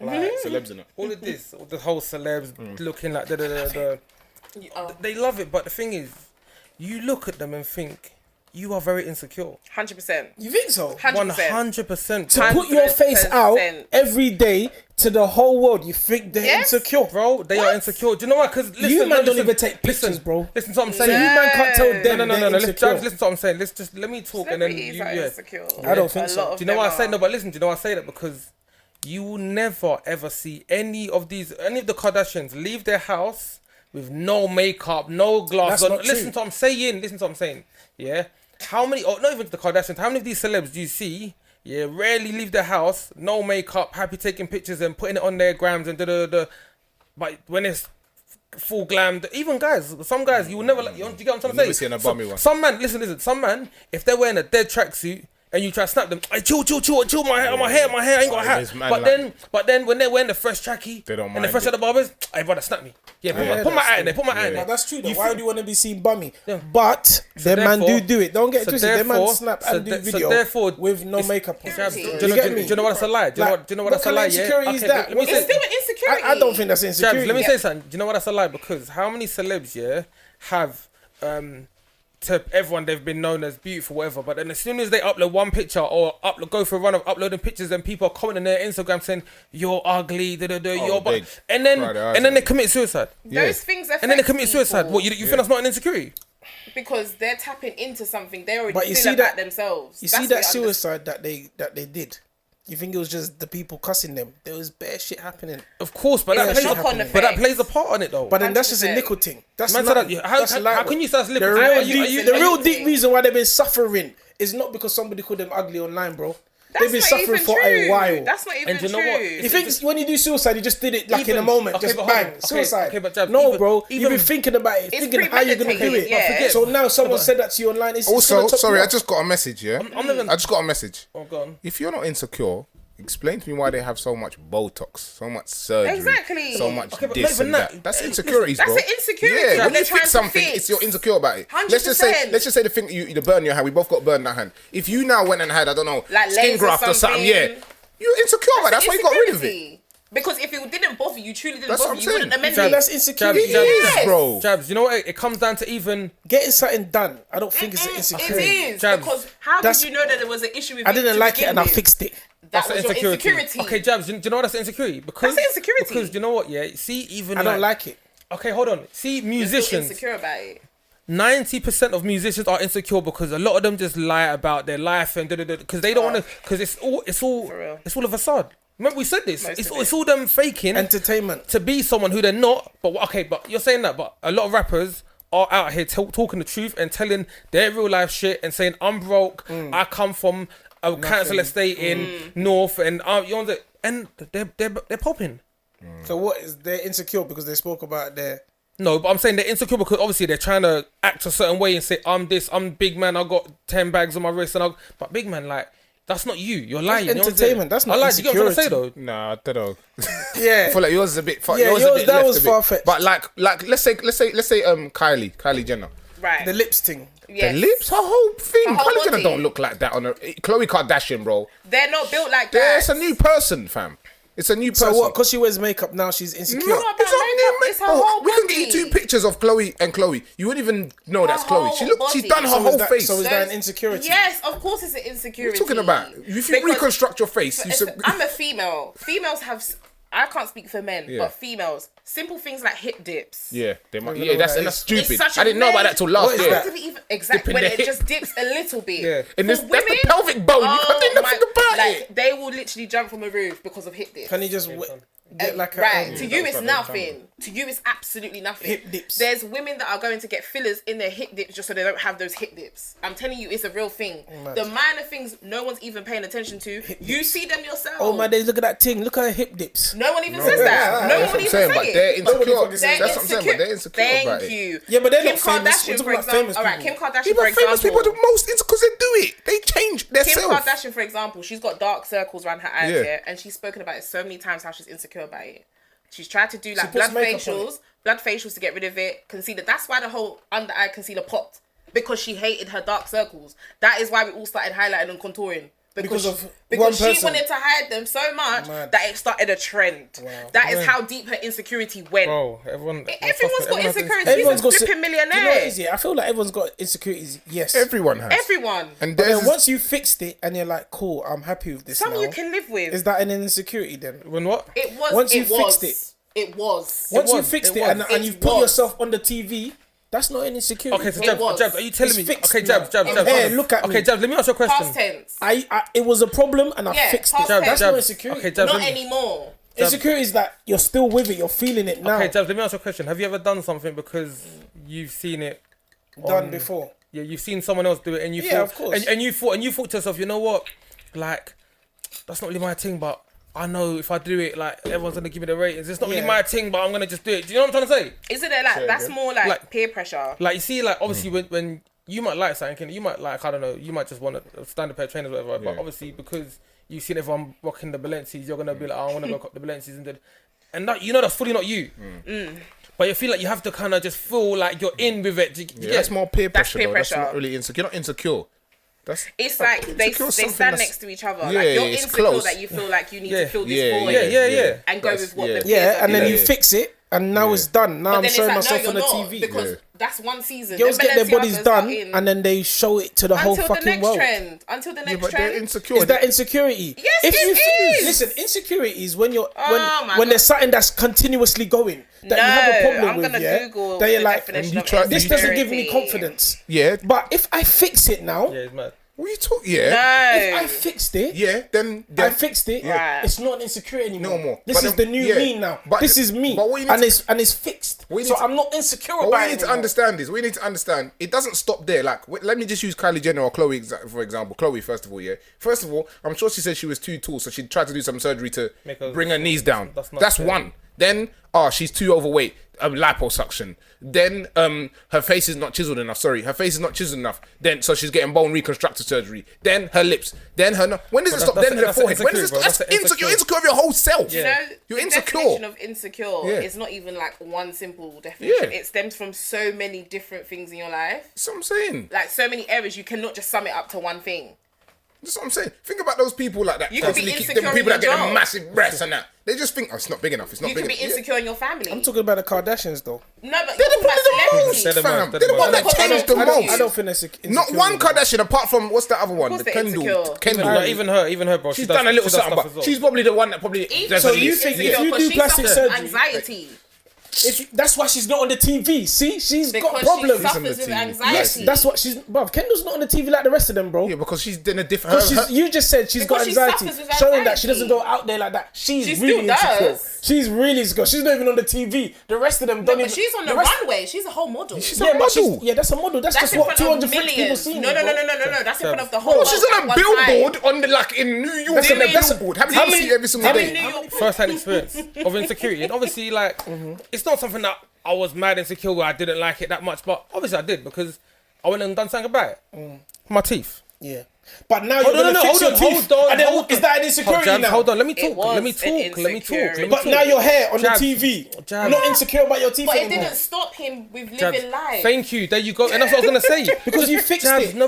A: Like celebs in it.
B: All of this, the whole celebs looking like they love it, but the thing is, you look at them and think, you are very insecure.
D: 100%.
C: You think so?
B: 100%.
C: To put your face out
D: 100%.
C: every day to the whole world, you think they're
D: Yes.
C: insecure.
B: Bro, they are insecure. Do you know what? Because
C: You man don't even take pictures, bro.
B: Listen to what I'm
C: So
B: saying.
C: you man can't tell them
B: No.
C: they're
B: Listen
C: insecure.
B: to what I'm saying. Let me talk and then
D: Celebrities
B: you.
D: are
B: Yeah.
D: insecure.
C: I don't think so.
B: Do you know why I say no? But listen, do you know why I say that? Because you will never ever see any of the Kardashians leave their house with no makeup, no gloves
C: That's
B: on.
C: not true.
B: Listen to what I'm saying. Yeah. How many? Not even the Kardashians. How many of these celebs do you see? Yeah, rarely leave their house, no makeup, happy taking pictures and putting it on their grams and But when it's full glam, even guys, some guys you will never. You get what I'm trying to say?
A: never seen a bummy one.
B: Some man, listen. Some man, if they're wearing a dead tracksuit and you try to snap them, hey, chill, my hair ain't got a hat. But then when they're wearing the fresh trackie
A: They don't
B: and the
A: mind
B: fresh
A: it.
B: at the barbers, hey brother, snap me. Yeah, put my hat in there. Put my hat in
C: But
B: there.
C: that's true though.
B: You
C: Why
B: feel-
C: would you want to be seen bummy?
B: Yeah.
C: But them man do it. Don't get
B: so
C: twisted. Them man
B: therefore-
C: snap
B: so
C: and do
B: the- so
C: video
B: therefore,
C: with no makeup on.
B: Jabs,
D: Do
B: do
D: you
B: you
C: get me?
B: know what that's a lie? Do you know what that's a lie?
C: What kind of insecurity is
B: Okay,
C: that?
B: let me
C: It's
B: say-
D: It's still an insecurity.
C: I don't think that's
B: Jabs,
C: insecurity.
B: let me say something. Do you know what that's a lie? Because how many celebs, have to everyone they've been known as beautiful, whatever. But then as soon as they upload one picture or go for a run of uploading pictures, and people are commenting on their Instagram saying you're ugly, you're
A: big.
B: and then they commit suicide.
D: Those things affect
B: And then they commit suicide.
D: people
B: What you think that's not an insecurity?
D: because they're tapping into something they already
C: But you
D: feel
C: see
D: about
C: that-
D: themselves.
C: You
D: That's
C: see that
D: what I
C: suicide that they did. You think it was just the people cussing them? There was bare shit happening.
B: Of course, but
C: Yeah,
B: that plays
C: knock-on
B: but that
D: effects.
B: plays a part on it though.
C: But then that's just a
D: 100%.
C: little thing. That's
B: Man
C: not.
B: said that- how-
C: that's
B: how-
C: light
B: how
C: work.
B: can you say that's little?
C: The
B: Are
C: real
B: you-
C: deep,
B: are
C: the
B: you-
C: real deep reason why they've been suffering is not because somebody called them ugly online, bro. They've been
D: not
C: suffering
D: even
C: for a
D: true.
C: while.
D: That's not even
B: And do you
D: true.
B: know what?
C: You think when you do suicide, you just did it like in a moment,
B: okay,
C: just
B: but hold
C: bang,
B: on. Okay,
C: suicide.
B: okay, but Jabs,
C: no,
B: even-
C: bro, you've
B: even-
C: been thinking about it,
D: It's
C: thinking how you're gonna do
D: premeditated,
C: it.
D: yeah.
C: So now someone said that to you online. It's
A: Also,
C: gonna top
A: sorry,
C: you
A: I
C: up.
A: just got a message, yeah? I just got a message.
B: Oh, go on.
A: If you're not insecure, explain to me why they have so much Botox, so much surgery,
D: Exactly.
A: so much
B: Okay, but
A: this
B: not even
A: and that.
B: that.
A: That's insecurities,
D: That's
A: bro.
D: an insecurity
A: Yeah,
D: that
A: when
D: they're
A: you
D: trying
A: fix
D: to
A: something,
D: fix.
A: you're insecure about it.
D: 100%.
A: Let's just say the thing the burn in your hand. We both got burned in our hand. If you now went and had, I don't know,
D: Like
A: skin
D: layers or
A: graft or something,
D: something.
A: you're insecure about it. That's why you got rid of it.
D: Insecurity. Because if it didn't bother you, truly didn't
A: That's
D: bother
A: what
D: you,
A: I'm
D: wouldn't
A: saying.
D: amend it.
C: That's insecurity.
B: Jabs,
A: bro.
B: Jabs, you know what? It comes down to even
C: Getting something done. I don't think it's an insecurity.
D: It is.
B: Jabs.
D: Because how
C: That's-
D: did you know that there was an issue with
C: I
D: it
C: didn't
D: to
C: like it
D: begin
C: and I
D: with?
C: fixed it.
D: That was your insecurity.
B: Okay, Jabs, do you know what that's insecurity? Because
D: That's insecurity.
B: Because you know what? Yeah, see, even
C: I don't like it.
B: Okay, hold on. See,
D: You're still
B: musicians.
D: insecure about it.
B: 90% of musicians are insecure because a lot of them just lie about their life and because they don't want to. Because it's all
D: For real.
B: it's all a facade. Remember we said this.
D: Most of
B: It's
D: it.
B: all them faking
C: Entertainment.
B: to be someone who they're not. But okay, but you're saying that. But a lot of rappers are out here talking the truth and telling their real life shit and saying I'm broke. I come from a council estate in North and you know and they're popping.
C: So what is they're insecure because they spoke about their...
B: No, but I'm saying they're insecure because obviously they're trying to act a certain way and say I'm this, I'm big man, I got 10 bags on my wrist but big man, like that's not you. You're lying.
C: That's entertainment. That's not
B: I lied. You get what I'm trying to say though.
A: Nah, I don't know.
C: Yeah.
A: I feel like yours is a bit.
C: Yeah,
A: yours
C: yours, that
A: left
C: was
A: a bit.
C: far-fetched.
A: But like let's say Kylie Jenner.
D: Right.
C: The lips thing.
D: Yes.
A: The lips, her whole thing.
D: Her whole
A: Kylie Jenner
D: body.
A: don't look like that on her. Khloe Kardashian, bro.
D: They're not built like
A: Yeah,
D: that.
A: it's a new person, fam. It's a new person.
C: So what? Because she wears makeup now, she's insecure.
A: No,
D: about
A: it's not
D: makeup,
A: new,
D: it's her
A: bro.
D: whole
A: We can get you
D: body.
A: 2 pictures of Khloe and Khloe. You wouldn't even know that's Khloe. She's
D: body.
A: done her
C: So is
A: whole
C: that-
A: face.
C: so is
A: What
C: that an insecurity?
D: Yes, of course it's an
A: are
D: insecurity.
A: you talking about? If you
D: Because-
A: reconstruct your face, you
D: Listen, I'm a female. Females have... I can't speak for men,
A: Yeah.
D: but females, simple things like hip dips.
A: yeah, they might.
C: know
A: Yeah,
C: what
A: that's
C: that
A: and that's
C: is.
A: stupid.
D: It's such a
A: I didn't know about
D: men-
A: that till last
C: What is
A: year.
C: that?
D: Didn't even, exactly,
A: Dipping
D: when
A: the
D: it
A: hip.
D: just dips a little bit.
A: Yeah, and
D: For
A: that's the
D: women,
A: pelvic bone. You can't do nothing about
D: like,
A: it.
D: They will literally jump from a roof because of hip dips.
C: Can you just get like a...
D: Right, to you it's nothing. To you it's absolutely nothing.
C: Hip dips.
D: There's women that are going to get fillers in their hip dips just so they don't have those hip dips. I'm telling you, it's a real thing.
C: Mad.
D: The minor things no one's even paying attention to. You see them yourself.
C: Oh my days, look at that thing. Look at her hip dips.
D: No one even says that. No
A: That's
D: one
A: what
D: would
A: I'm
D: even
A: saying,
D: say
A: but
D: it.
A: they're insecure.
D: They're
A: That's what I'm saying, but they're insecure about
D: Thank
A: it.
D: you.
C: Yeah, but they're
D: Kim
C: not famous.
D: Kardashian,
C: We're
D: for
C: talking about
D: example.
C: famous
D: All right, Kim
C: people.
D: Kardashian,
A: Yeah,
D: for
A: but famous people are
D: example.
A: the most because they do it. They change their
D: Kim
A: self.
D: Kardashian, for example, she's got dark circles around her eyes,
A: Yeah.
D: yeah, and she's spoken about it so many times how she's insecure about it. She's tried to do like
C: puts
D: blood
C: makeup on
D: facials to get rid of it, concealer. That's why the whole under eye concealer popped, because she hated her dark circles. That is why we all started highlighting and contouring.
C: Because of one
D: because she
C: person.
D: wanted to hide them so much
C: Mad.
D: that it started a trend.
C: Wow.
D: That is how deep her insecurity went.
B: Bro, everyone's
D: got insecurities.
C: Everyone's got...
D: She's a flipping millionaire.
C: Do you know what it is? Yeah, I feel like everyone's got insecurities. Yes.
A: Everyone has.
D: Everyone.
A: And
C: But
A: there's
C: then once you fixed it and you're like, cool, I'm happy with this
D: Some
C: now.
D: you can live with.
C: Is that an insecurity then?
B: when what?
D: It was.
C: Once you
D: it was.
C: fixed it.
D: It was.
C: Once you
B: was,
C: fixed
B: it
C: it,
B: was.
C: and
D: It
C: you've put
D: was.
C: yourself on the TV, that's not an insecurity.
B: Okay, so
D: It
B: Jabs,
D: was.
B: Jabs, are you telling
C: It's
B: me?
C: fixed
B: Okay,
C: now.
B: Jabs, Jabs,
C: Hey,
B: Jabs.
C: look at
B: Okay,
C: me.
B: Jabs, let me ask you a question.
D: Past tense.
C: It was a problem and I
D: Yeah,
C: fixed
D: past
C: it.
D: tense.
C: That's
B: Jabs,
C: not insecurity.
B: okay, Jabs,
D: Not
B: let me-
D: anymore.
C: Insecurity is that you're still with it, you're feeling it now.
B: Okay, Jabs, let me ask you a question. Have you ever done something because you've seen it?
C: Done before.
B: Yeah, you've seen someone else do it, and you
C: Yeah,
B: thought,
C: of course.
B: and you thought to yourself, you know what, like, that's not really my thing, but I know if I do it, like, everyone's gonna give me the ratings. It's not really
C: Yeah.
B: my thing, but I'm gonna just do it. Do you know what I'm trying to say?
D: Isn't it like that's more like peer pressure?
B: Like, you see, like, obviously when you might like something, you might like, I don't know, you might just want a standard pair of trainers or whatever, but
A: Yeah.
B: obviously because you've seen everyone rocking the Balenci's, you're gonna be like, oh, I want to rock the Balenci's, and that, you know, that's fully not you. But you feel like you have to kind of just feel like you're in with it.
A: Yeah, that's more peer
D: That's
A: pressure.
D: peer
A: Though.
D: pressure.
A: That's not really insecure. You're not insecure.
D: It's like they
A: insecure is
D: stand
A: something that's-
D: next to each other.
A: Yeah,
D: like you're
A: it's
D: insecure
A: close.
D: that you feel like you need
B: Yeah.
D: to fill this
A: Yeah,
D: void
B: Yeah.
D: and go
A: That's-
D: with what
A: yeah.
D: the peers
C: Yeah,
D: are
C: and then
D: doing.
C: you fix it, and now it's done. Now
D: But
C: I'm
D: then it's
C: showing
D: like,
C: myself
D: no,
C: on the
D: you're not,
C: TV.
D: because
A: Yeah.
D: that's one season.
C: Girls
D: Then
C: get their bodies
D: Balenciagas are
C: done,
D: in
C: and then they show it to the whole
D: until the
C: fucking
D: next
C: world.
D: trend. Until the
A: Yeah,
D: next
A: but they're
D: trend.
A: insecure.
C: Is that insecurity?
D: Yes,
C: if
D: it is.
C: Listen, insecurity is when you're
D: Oh my
C: when
D: God.
C: there's something that's continuously going that you have a
D: No,
C: problem
D: I'm
C: with.
D: gonna
C: Yeah,
D: Google
C: that you're
D: the
C: like,
D: definition
A: you
D: of
A: try-
C: this doesn't give me
D: insecurity.
C: confidence.
A: Yeah.
C: But if I fix it now,
B: Yeah, it's mad.
A: What are you talking? Yeah.
C: if
D: No.
C: I fixed it,
A: Yeah. Then
C: I fixed it.
D: Right.
C: It's not insecure anymore.
A: No more.
C: This
A: But
C: is
A: then-
C: the new
A: yeah.
C: me now.
A: But
C: this
A: the-
C: is me,
A: but what you need
C: and it's fixed.
A: What you
C: So
A: need to-
C: I'm not insecure
A: But
C: about
A: what
C: it
A: we need to
C: anymore.
A: understand is, we need to understand, it doesn't stop there. Like, let me just use Kylie Jenner or Chloe, for example. Chloe, first of all, yeah. First of all, I'm sure she said she was too tall, so she tried to do some surgery to
B: Make her-
A: bring her knees down.
B: That's
A: That's
B: not fair.
A: one. Then, she's too overweight. Liposuction. Then, her face is not chiseled enough. Sorry, her face is not chiseled enough. Then, so she's getting bone reconstructive surgery. Then her lips. Then her. When does it stop?
B: that's-
A: Then her
B: that's
A: forehead. When does it
B: insecure,
A: stop?
B: bro.
A: That's
B: That's
A: insecure. You're insecure of your whole self.
D: You know,
A: You're
D: the
A: insecure.
D: definition of insecure
A: Yeah.
D: is not even like one simple definition.
A: Yeah.
D: It stems from so many different things in your life.
A: That's what I'm saying.
D: Like so many areas, you cannot just sum it up to one thing.
A: That's what I'm saying. Think about those people like that.
D: You could be insecure
A: them people
D: in
A: that
D: your
A: get
D: job.
A: the massive breasts and that. They just think, it's not big enough. It's not
D: You
A: big
D: could
A: enough.
D: be insecure in your family.
C: I'm talking about the Kardashians though.
D: No, but
A: They're
D: you're talking
A: probably
D: about
A: the most,
B: They're the
A: fam.
B: most,
A: They're the one that
D: Because they
A: changed the
D: don't touch
A: most.
D: you.
C: I don't think that's insecure.
A: Not one Kardashian apart from, what's the other one?
D: course
A: The
D: they're
A: Kendall.
D: insecure.
B: Even her, bro.
A: She's done a little something,
B: stuff
A: but
B: as well.
A: she's probably the one that probably...
C: So you think if you do plastic surgery,
D: anxiety.
C: that's why she's not on the TV. See, she's got
D: Because
C: problems.
D: she suffers with
A: TV.
D: anxiety.
C: Yes, that's what she's. Bruv, Kendall's not on the TV like the rest of them, bro.
A: Yeah, because she's in a different...
C: You just said she's got
D: Because she
C: anxiety,
D: suffers with
C: showing that she
D: anxiety.
C: doesn't go out there like that. She's
D: She
C: really
D: still
C: insecure.
D: does.
C: She's really insecure. She's not even on the TV. The rest of them don't
D: But
C: even.
D: she's on the
C: rest-
D: runway. She's a whole model.
A: She's
C: Yeah,
A: a
C: but
A: model.
C: that's a model. That's
D: That's
C: just
D: in
C: what
D: front
C: 200
D: of
C: French people
D: millions.
C: see.
D: No. That's in front of the whole
A: Oh,
D: world.
A: she's on
D: at
A: a
D: one
A: billboard
D: time.
A: on the, like, in New York.
C: That's
A: on the
C: that's
A: billboard. How many see every single
D: in
A: day?
D: New York.
B: First-hand experience of insecurity, and obviously, like, it's not something that I was mad insecure where I didn't like it that much, but obviously I did because I went and done something about it. My teeth.
C: Yeah. But now you're going to fix your teeth. And then is that an insecurity now?
B: Hold on, let me
D: It
B: talk.
D: was
B: Let me
D: an
B: talk. Let me talk.
D: insecurity.
C: But now your hair on
B: Jabs.
C: the TV.
B: Jabs.
C: Not insecure about your teeth
D: But it
C: anymore.
D: didn't stop him with
B: Jabs.
D: living life.
B: Thank you. There you go. And that's what I was gonna say.
C: Because you fixed
B: Jabs.
C: it.
B: No.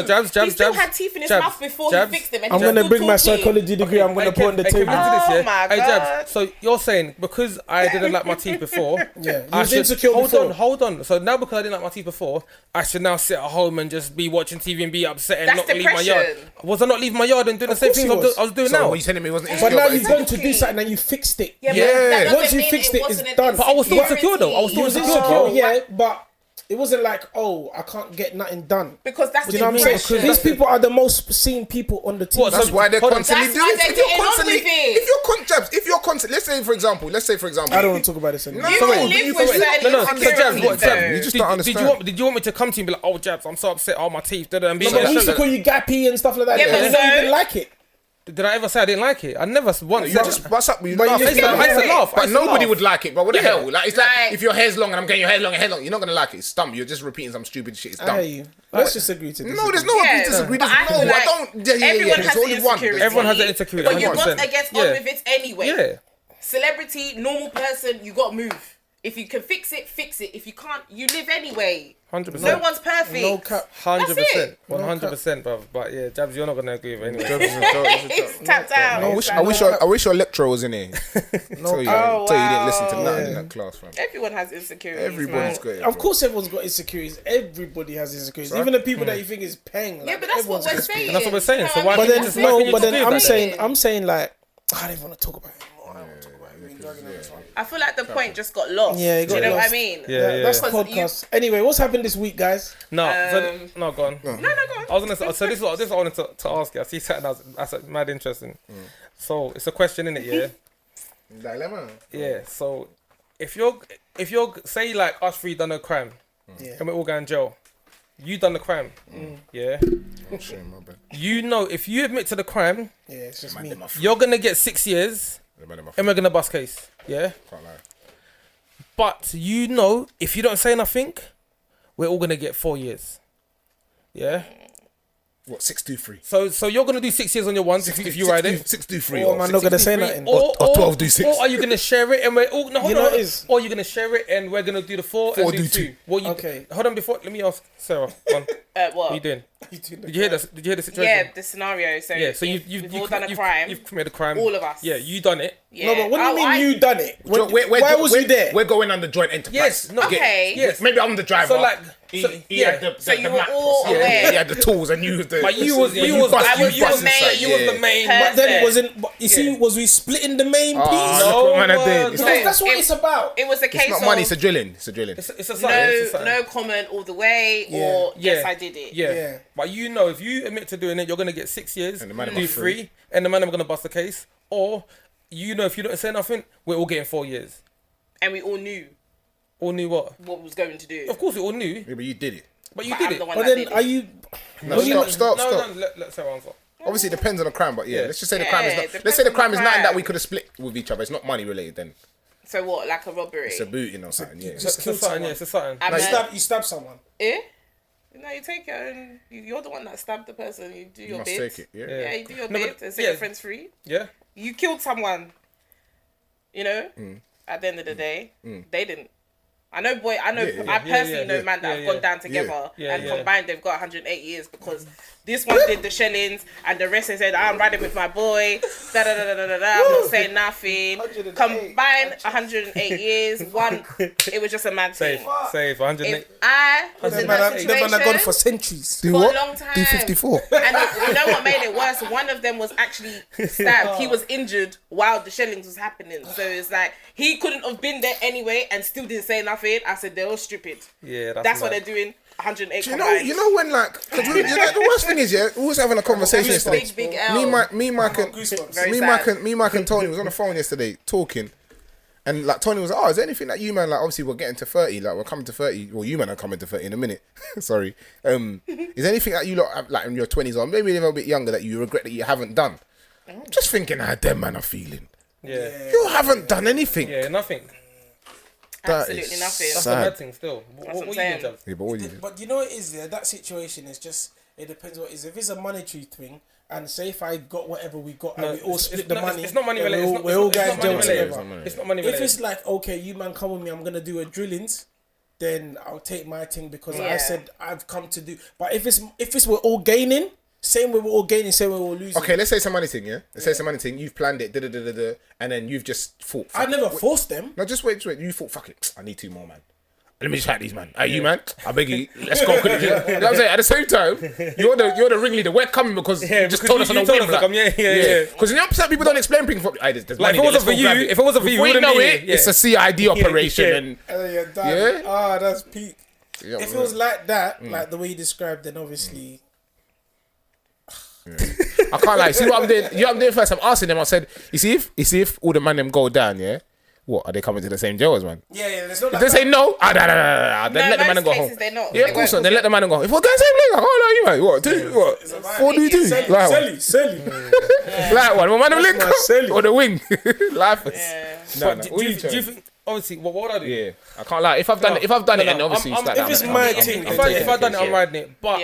B: Jabs.
D: He still had teeth in his mouth before
B: Jabs.
D: he fixed them. And
C: I'm
D: he was
C: going to
D: still
C: bring my
D: talking.
C: psychology degree. I'm going to put on the table.
D: Oh my
B: Hey
D: God.
B: Jabs. So you're saying because I didn't like my teeth before,
C: Yeah, you
B: I
C: was
B: should
C: insecure
B: hold
C: before.
B: on, hold on. So now because I didn't like my teeth before, I should now sit at home and just be watching TV and be upset and
D: That's
B: not leave my yard.
D: depression.
B: Was I not leaving my yard and doing the same
C: course
B: things
C: you was.
B: I was doing
A: So
B: now?
A: what you telling me wasn't
C: But
A: insecure
C: now
A: about
C: you've
A: his
C: gone
A: teeth?
C: to do something and you fixed it.
D: Yeah,
A: Yeah.
D: but that doesn't
C: Once you
D: mean
C: fixed it,
D: wasn't
C: it's
D: an
C: done.
B: But I was still insecure though. I was
C: He
B: still
C: was
B: insecure,
C: insecure,
B: bro.
C: yeah, but it wasn't like, oh, I can't get nothing done.
D: Because that's
C: Do you know what I'm saying?
D: depression.
C: These people are the most seen people on the TV.
B: What,
A: That's why they're
B: Hold on.
A: constantly
D: That's
A: doing
D: why
A: it.
D: they're
A: If you're
D: getting on
A: constantly,
D: with it.
A: if you're constantly, let's say for example,
C: I don't want to talk about this anymore.
D: You
A: So
D: will
A: wait,
D: live
A: you-
D: with
A: wait,
D: certain
B: No, so Jabs,
D: insecurities,
B: what,
D: though.
B: Jabs?
A: You just don't
B: Did
A: understand.
B: you want me to come to you and be like, oh, Jabs, I'm so upset, oh, my teeth, and be
C: No,
B: like
C: but we used to
B: that?
C: call you gappy and stuff like that.
D: Yeah,
C: Yeah,
D: but
C: you know you
D: so-
C: didn't like it.
B: Did I ever say I didn't like it? I never once
A: You
B: said
A: just what's up? You
C: But
A: laugh.
C: you
A: It's
C: just-
A: like-
B: I used to laugh.
A: But nobody would like it. But what the
B: Yeah.
A: hell? Like it's like
D: Like-
A: if your hair's long and I'm getting your hair long, you're not gonna like it. It's dumb. You're just repeating some stupid shit. It's dumb.
C: I hear you. Let's just agree to this.
A: No, there's no
D: Yeah,
A: agree to disagree.
D: but
A: There's
D: I feel
A: no, I
D: like
A: don't.
D: everyone
A: There's
D: has
A: only one.
D: insecurity.
B: Everyone has an insecurity,
D: But you
B: 100%.
D: got to get
B: Yeah.
D: on with it anyway.
B: Yeah.
D: Celebrity, normal person, you got to move. If you can fix it, fix it. If you can't, you live anyway.
B: 100%.
D: No one's perfect.
C: No cap.
B: 100%.
D: That's
B: 100%, bro. But yeah, Jabs, you're not gonna agree with it anyway.
D: It's tapped out.
A: I wish your lecturer was in here. Tell you
D: Oh,
A: you didn't listen to
D: wow.
A: nothing in that class, fam.
D: Everyone has insecurities.
A: Everybody's
D: man.
A: got it.
C: Of course, everyone's got insecurities. Everybody has insecurities. Even the people that you think is paying. Like,
D: Yeah, but that's what
C: everyone's
D: we're
C: got
D: saying.
B: And that's what we're saying. So
D: You know
B: why
D: what I
C: But
B: can't
D: mean?
C: then
B: just-
D: That's
B: why
C: no,
B: can't you
C: but
B: just
C: then
B: do
C: I'm
B: that?
C: saying like I don't want to talk about it anymore. I don't want to talk about it. We've been dragging on this one.
D: I feel like the point just got lost.
C: Yeah, it
D: Do you
C: got
D: know what I
C: lost.
D: mean?
B: Yeah.
C: That's the
D: Because
C: podcast. Anyway, what's happened this week, guys?
B: No, no, go on.
D: No, go on.
B: I was gonna say, so this is what I wanted to ask you. I see something that's mad interesting. So it's a question, in it, yeah.
A: Dilemma.
B: Yeah. So if you're say like us three done a crime,
C: Yeah.
B: and we all go in jail, you done the crime, yeah.
A: I'm sure, my bad.
B: You know, if you admit to the crime,
C: Yeah, it's just me.
B: you're gonna get 6 years, and we're gonna bust case, yeah.
A: Can't lie.
B: But you know, if you don't say nothing, we're all gonna get 4 years, yeah.
A: What 623?
B: So you're gonna do 6 years on your ones if you ride it.
A: 623.
C: Oh, man, not gonna say
B: 63,
C: nothing.
A: Or 12 do 6.
B: Or are you gonna share it and we're all no, hold
C: You know
B: on,
C: it is.
B: or you're gonna share it and we're gonna do the 4
A: 4
B: and do
A: do
B: 2.
A: two.
B: What you
C: Okay.
B: hold on before let me ask Sarah. What
D: What?
B: are you doing? Did you hear this? Did you hear the situation?
D: Yeah, the scenario. So
B: Yeah, so
D: if
B: you've
D: all done a crime.
B: You've committed a crime.
D: All of us.
B: Yeah, you done it.
D: Yeah.
C: No, but what do you
D: Oh,
C: mean you done it? When,
A: We're-
C: why was you there?
A: We're going under joint enterprise.
B: Yes. No.
D: Okay.
B: Yes.
A: Maybe I'm the driver.
B: So like,
A: he,
B: so,
A: he
B: yeah.
A: had the
D: So you were
A: map
D: all
A: or something.
D: aware.
A: He had the tools and you was the.
B: But you was
A: but
B: you was
A: bust-
B: you
A: you bust
B: was main.
A: inside,
B: You was
A: yeah.
B: the main.
C: But then it
D: Perfect.
C: wasn't. You see, was we splitting the main
A: Ah,
C: piece?
A: look what man I
B: No,
A: did.
B: no.
A: It's
C: Because that's what
D: It-
C: it's about.
D: It was a case
A: not
D: of
A: money. It's a drilling. It's a drilling.
B: It's a sign. It's a sign.
D: no comment all the way,
C: Yeah.
D: or yes,
B: Yeah.
D: I did it.
B: Yeah.
C: Yeah.
B: But you know, if you admit to doing it, you're gonna get 6 years,
A: And the man
B: do
A: must
B: 3, and the man are gonna bust the case. Or you know, if you don't say nothing, we're all getting 4 years.
D: And we all knew
B: All knew what?
D: what was going to do.
B: Of course, we all knew,
A: Yeah, but you did it.
B: but you
D: But
B: did
D: I'm
B: it.
D: the one
C: But
D: that
C: then
D: did it.
C: are you?
A: No,
C: what do you
A: stop.
B: No, let's say answer.
A: Obviously, it depends on the crime, but yeah,
B: Yeah.
A: let's just say the
D: Yeah,
A: crime is
D: it
A: not.
D: depends
A: Let's say the
D: on the
A: crime is nothing that
D: crime.
A: we could have split with each other. It's not money related. Then
D: So what, like a robbery?
A: it's a booting or something. Yeah.
B: It's a
C: killed
B: sign,
C: someone.
B: yeah, it's a sign.
D: I'm
C: You
D: a-
C: stab someone.
D: Eh? No, you take it and you're the one that stabbed the person. You do
A: You
D: your
A: must
D: bit.
A: take it. Yeah.
D: Yeah, you do your
B: No,
D: bit
B: but-
D: and set
B: yeah.
D: your friends free.
B: Yeah.
D: You killed someone. You know?
A: Mm.
D: At the end of the day, they didn't. I personally know man that have gone down together and combined they've got 108 years because this one did the shellings and the rest said I'm riding with my boy. I'm not saying nothing. Combined 108 years. One, it was just a mad thing.
B: Safe 108.
D: If I was in that situation,
C: man have gone for centuries.
D: For a long time.
A: Do 54.
D: And you know what made it worse? One of them was actually stabbed. He was injured while the shellings was happening. So it's like he couldn't have been there anyway and still didn't say nothing. I said they're all stupid.
B: Yeah,
D: that's what they're doing. 108.
A: You know when like, cause the worst thing is we was having a conversation yesterday.
D: Big L.
A: Mike and Tony was on the phone yesterday talking, and like Tony was like, is there anything that you man, like obviously we're getting to 30, like we're coming to 30, well you man are coming to 30 in a minute. Sorry. Is there anything that you lot have, like in your 20s or maybe a little bit younger that you regret that you haven't done? Just thinking how them man are feeling.
B: Yeah.
A: You haven't done anything.
B: Yeah, nothing.
D: Absolutely nothing.
B: That's a bad thing still. What you doing, Jav?
A: Yeah,
C: but you know what it is there? That situation is just, it depends what it is. If it's a monetary thing, and say if I got whatever we got and we all split the money.
B: It's not money related.
C: We're all guys jail together.
B: It's not money related.
C: If it's like, okay, you man come with me, I'm going to do a drillings, then I'll take my thing because I said I've come to do. But if it's we're all gaining, same way we're all gaining, same way we're all losing.
A: Okay, let's say it's a money thing, yeah? Let's say it's a money thing. You've planned it, and then you've just thought.
C: I never forced them.
A: No, just wait. You thought, fuck it, I need 2 more, man. Let me just hack these, man. Hey, you, man, I beg you, let's go. You know what I'm saying? At the same time, you're the ringleader. We're coming because you just told us on a whim. Yeah. Because in the opposite, people don't explain things. There's
B: like, if it wasn't for you,
A: we know it. It's a CID operation.
C: And you're done.
A: Yeah.
C: Ah, that's peak.
A: Yeah,
C: if it was like that, like the way you described, then obviously.
A: I can't lie. See what I'm doing? You know what I'm doing first? I'm asking them. I said, you see if all the man them go down, yeah? What, are they coming to the same jail as man?
C: Yeah, there's not
A: if they say no, then let the man go home.
D: They're not.
A: Yeah, of course not. Then let the man go. If we're going same place, like, oh no, you mate, what do you do?
C: Selly.
A: Like one, man them link or the wing. Life is.
B: No. Do you think? Obviously, what would I do?
A: Yeah, I can't lie. If I've done it, and obviously it's like that.
C: If it's my thing,
B: if I've done it, I'm riding it. But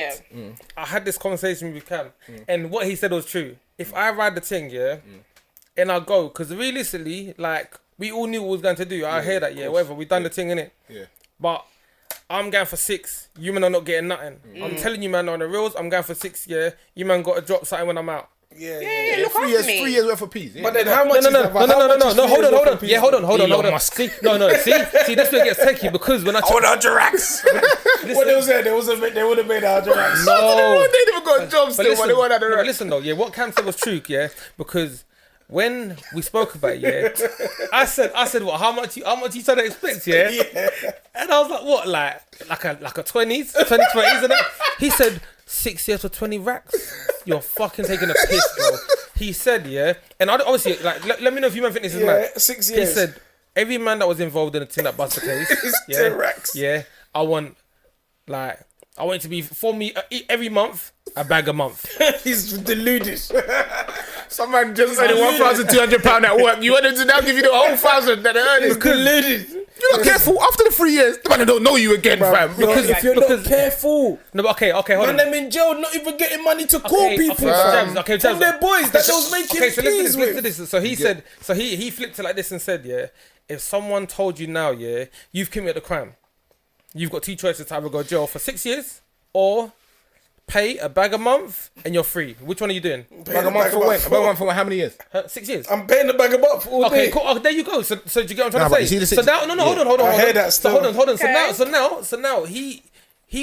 B: I had this conversation with Cam, and what he said was true. If I ride the thing, and I go, because realistically, like, we all knew what we was going to do. I hear that, whatever. We done the thing, innit? Yeah. But I'm going for 6. You man are not getting nothing. I'm telling you, man, on the reels, I'm going for 6, You man got to drop something when I'm out.
C: Yeah.
D: Look after me.
A: 3 years worth of peas. Yeah.
C: But then how much?
B: No. Hold on. Yeah, hold on. See, See, that's where it gets tricky because when I
C: hold on, Jirax. What they was there? They would have made a Jirax.
B: No,
A: they never got jobs.
B: But listen though, what Cam said was true, because when we spoke about it, I said, what? How much you trying to expect, And I was like, what, like a 20s, and that? He said 6 years for 20 racks. You're fucking taking a piss, bro. He said, and obviously, like, let me know if you man think this is mad.
C: 6 years.
B: He said every man that was involved in the thing that bust the case,
C: 10 racks.
B: I want it to be for me every month a bag a month.
C: He's deluded.
A: Some man just earning £1,200 at work. You want him to now give you the whole 1,000 that they earn?
C: He's deluded.
A: You're not careful. After the 3 years, the man don't know you again, fam.
C: Because if you're not careful.
B: No, but okay, hold on.
C: Man, them in jail, not even getting money to call people, fam. From their boys that they was making peas with.
B: Listen to this. So he said, he flipped it like this and said, if someone told you now, you've committed a crime, you've got 2 choices to either go to jail for 6 years or pay a bag a month and you're free. Which one are you doing?
A: Bag a month for when? A bag a month for how many years?
B: 6 years.
C: I'm paying the bag a month all day.
B: Okay, cool. Oh, there you go. So do you get what I'm trying to say?
A: So
B: now, hold on.
C: I hear that still.
B: Hold on.
D: Okay.
B: So now he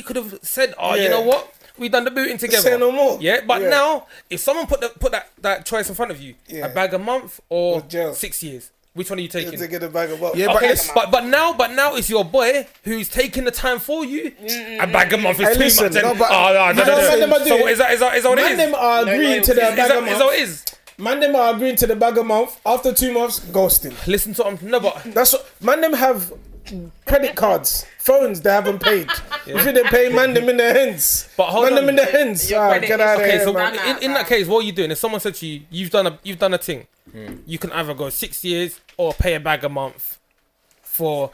B: could have said, you know what? We done the booting together.
C: Say no more.
B: Yeah, but now if someone put that choice in front of you, a bag a month or
C: jail.
B: 6 years. Which one are you taking?
C: To get a bag of month.
A: Yeah,
B: okay, but now it's your boy who's taking the time for you. A bag a month is too much. So is that what it is?
C: Man, them are agreeing to the bag a month.
B: Is that what it is?
C: Man, them are agreeing to the bag a month. After 2 months, ghosting.
B: Listen to what I'm... No, but...
C: That's what... Man, them have credit cards, phones they haven't paid. You think they're paying man them in their hands.
B: But hold
C: man
B: on.
C: them in their hands. Get out of here,
B: so
C: man.
B: in that case, what are you doing? If someone said to you, you've done a thing, you can either go 6 years or pay a bag a month for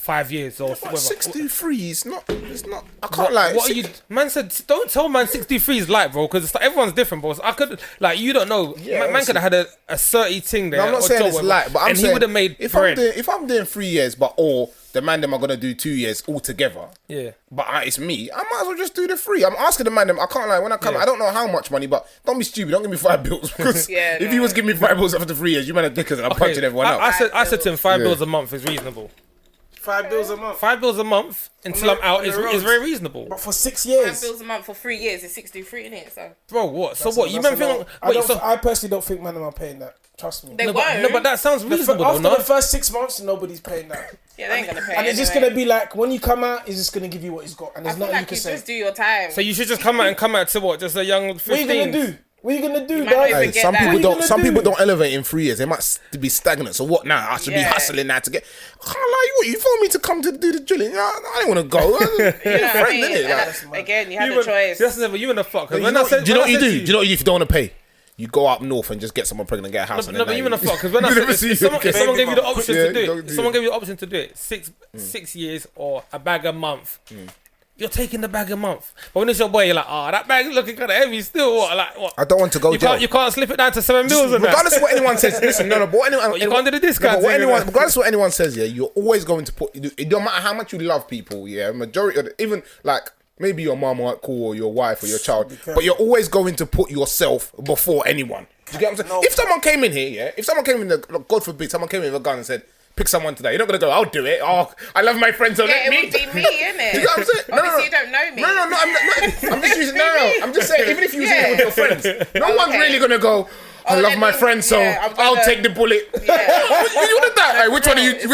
B: 5 years or whatever.
A: 63 is not. It's not. I can't lie.
B: What are you? Man said, don't tell man 63 is light, bro, because everyone's different, bro. So I could, like, you don't know. Man could have had a 30 thing there.
A: No, I'm not saying it's light, but I'm saying
B: he would have made bread.
A: If I'm doing 3 years, or the man them are gonna do 2 years all together.
B: Yeah.
A: But it's me. I might as well just do the 3. I'm asking the man them. I can't lie. When I come, I don't know how much money, but don't be stupid. Don't give me 5 bills because if he was giving me 5 bills after 3 years, you man are dickers and I'm punching everyone out.
B: I said to him, 5 bills a month is reasonable.
C: 5 bills a month.
B: 5 bills a month until I'm out is very reasonable.
C: But for 6 years.
D: 5 bills a month for 3 years is 63, innit? So.
B: Bro, what? So what? You man think?
C: I personally don't think man am paying that. Trust me.
D: They won't.
B: No, but that sounds reasonable.
C: After the first 6 months, nobody's paying that.
D: Yeah, they ain't gonna pay.
C: And it's just gonna be like when you come out, he's just gonna give you what he's got, and there's nothing you can say.
D: Just do your time.
B: So you should just come out to what? Just a young 15.
C: What are you gonna do? What are you gonna do,
D: dog?
A: Some people don't elevate in 3 years. They might be stagnant. So what now? I should be hustling now to get. I can't lie. What you told me to come to do the drilling? I didn't want to go.
D: You know what I mean? Again, you had a choice.
B: That's never you in the fuck.
A: Do you know what you do? Do you know what you do if you don't want to pay? You go up north and just get someone pregnant and get a house.
B: No, but even a fuck, because when I said if someone gave you the option to do it, someone gave you the option to do it, 6 years or a bag a month, you're taking the bag a month. But when it's your boy, you're like, that bag's looking kind of heavy still. What?
A: I don't want to go jail.
B: You can't slip it down to 7 bills.
A: Regardless of what anyone says, listen, but
B: you can't do the discount.
A: Regardless of what anyone says, you're always going to put. It don't matter how much you love people. Majority of even like. Maybe your mum might call or your wife or your child, but you're always going to put yourself before anyone. Do you get what I'm saying? If someone came in here, God forbid, someone came in with a gun and said, pick someone today, you're not going to go, I'll do it. Oh, I love my friends, so let me.
D: It would be me, innit?
A: You know what I'm saying?
D: Obviously, you don't know me.
A: I'm just using, I'm just saying, even if you was in it with your friends, no one's really going to go, I love my friends, so I'll take the bullet. Yeah. You would have done. Which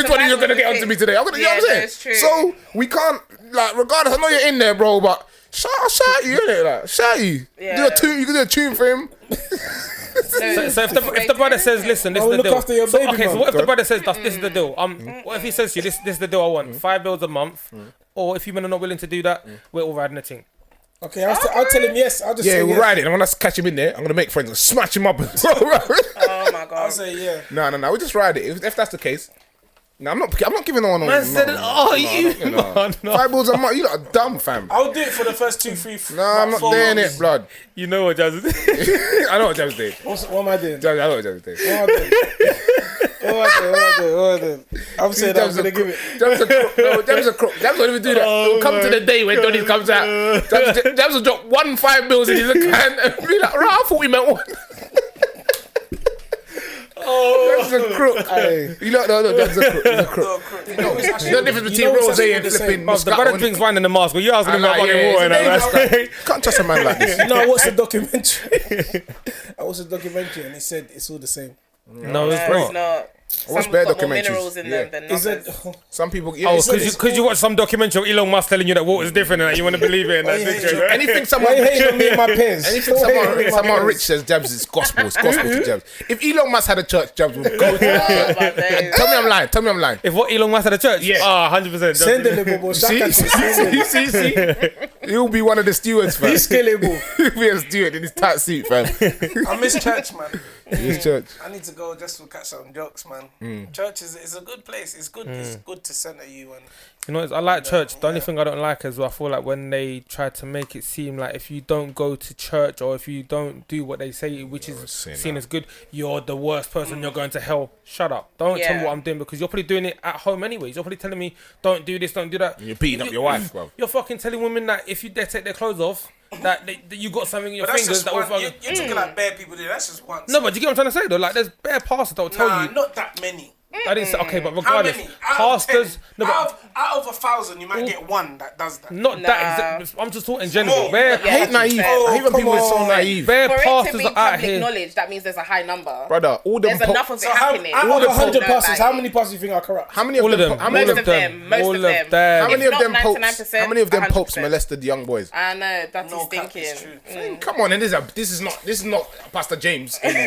A: one are you going to get onto me today? You know what I'm saying?
D: That's true.
A: So we can't, like, regardless, I know you're in there, bro, but shout you, innit? Like, shout you.
D: Yeah.
A: You can do a tune for him.
B: So if the brother says, listen, this is the deal.
C: After your baby,
B: so what if the brother says, this is the deal? What if he says to you, this is the deal I want, 5 bills a month, or if you men are not willing to do that, we're all riding a thing.
C: Okay, I'll tell him yes. I'll just say
A: we'll
C: yes.
A: ride it. And when I catch him in there, I'm going to make friends and smash him up.
D: Oh my God.
C: I'll say yeah.
A: No, we'll just ride it. If that's the case. No, I'm not giving no one.
B: Man said, no.
A: 5 bills a month. You lot are dumb, fam.
C: I'll do it for the first 2, 3.
A: No, I'm not doing it, blood.
B: You know what Jazz is.
A: I know what Jazz did.
C: What am I doing?
A: I know what Jazz did.
C: What am I doing? I'm saying I'm going to give it.
A: Jazz a crook. Jazz won't even do that. It'll come to the day when Donnie comes out. Jazz will drop 1 5 bills in his account and be like, I thought we meant 1. That's a crook. You don't know, that's a crook. He's a crook. There's no difference between Rosé and flipping.
B: The brother drinks wine in the mask, but you're asking him about fucking water.
A: Can't trust a man like this.
C: You know, I watched the documentary. And he said it's all the same.
B: No, it's not.
A: What's
D: Some
A: better
D: got more
A: documentaries?
D: minerals in them than others.
A: Some people.
B: Because you watch some documentary of Elon Musk telling you that water's different and that you want to believe it.
A: Anything someone
C: hating on me and my pens.
A: Anything someone rich says, Jabs is gospel. It's gospel to Jabs. If Elon Musk had a church, Jabs would go. Tell me I'm lying.
B: If what Elon Musk had a church?
A: Yeah.
B: 100%.
C: Send the little
A: See. He'll be one of the stewards, fam.
C: He's scalable.
A: He'll be a steward in his tight suit, fam.
C: I miss church, man.
A: His church.
C: I need to go just to catch some jokes, man. Church is a good place. It's good. It's good to center you. And
B: you know, I like church. The only thing I don't like is I feel like when they try to make it seem like if you don't go to church or if you don't do what they say, which is seen as good, you're the worst person. You're going to hell. Shut up. Don't tell me what I'm doing because you're probably doing it at home anyways. You're probably telling me don't do this, don't do that.
A: You're beating up your wife, bro.
B: You're fucking telling women that if they take their clothes off, that you got something in your fingers that will fucking.
C: You're talking like bare people do. That's just once.
B: No, but do you get what I'm trying to say though? Like there's bare pastors that will tell you.
C: Not that many.
B: I didn't say okay, but regardless,
C: How many?
B: pastors.
C: Out of 1,000, you might get one that does that.
B: That. I'm just talking in general. I
A: hate naive. I hate when people are so naive.
B: Bare
D: For
B: pastors
D: it to be
B: are out
D: public
B: here.
D: knowledge, that means there's a high number.
A: Brother, all them.
D: There's enough of it happening.
C: Out of 100 pastors, how many pastors do you think are corrupt?
A: How many of
B: All of
A: them?
B: them.
A: How many
B: All of them.
D: Most of them.
A: How many of
D: If
A: them
D: not
A: popes?
D: 99%,
A: How many of them popes
D: 100%.
A: molested young boys?
D: I know that is thinking.
A: Come on, and this is not Pastor James in you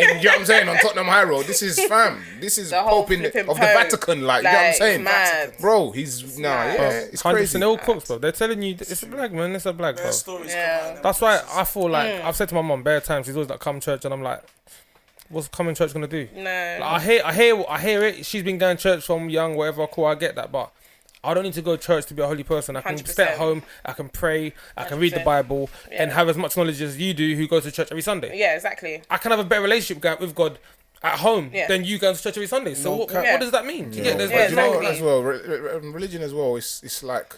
A: know what I'm saying on Tottenham High Road. This is fam. This is
D: The whole
A: Pope of the
D: flipping Pope.
A: Vatican, like you know what I'm saying,
D: mad.
A: bro. He's it's
B: 100%.
A: crazy.
B: They're all crooks, bro. They're telling you it's a black man. It's a black, bro.
D: Yeah.
B: That's why I feel like I've said to my mum bare times. She's always like, "Come church," and I'm like, "What's coming church gonna do?"
D: No.
B: Like, I hear it. She's been going to church from young, whatever. Cool, I get that, but I don't need to go to church to be a holy person. I can
D: 100%.
B: stay at home, I can pray, I can read the
D: 100%.
B: Bible, and have as much knowledge as you do who goes to church every Sunday.
D: Yeah, exactly.
B: I can have a better relationship with God at home than you going to church every Sunday. So what does that mean?
A: You know,
D: exactly.
A: as well, religion as well. It's like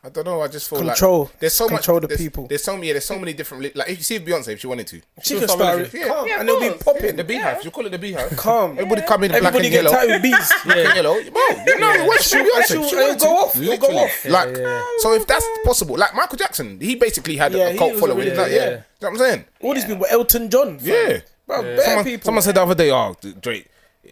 A: I don't know. I just feel
C: control.
A: Like there's so
C: control
A: much.
C: The people.
A: There's so many different. Like if you see Beyonce, if she wanted to,
C: she could start it. Calm, and it'll be popping.
A: The beehive. You call it the beehive.
C: Calm.
A: Everybody come in black and
C: get
A: yellow.
C: tight with beats.
A: Black and yellow. No, watch Beyonce. She wanted to
C: go off.
A: Literally. Like so, if that's possible, like Michael Jackson, he basically had a cult following. You know what I'm saying?
C: All these people, Elton John.
A: Yeah.
C: People.
A: Someone said the other day,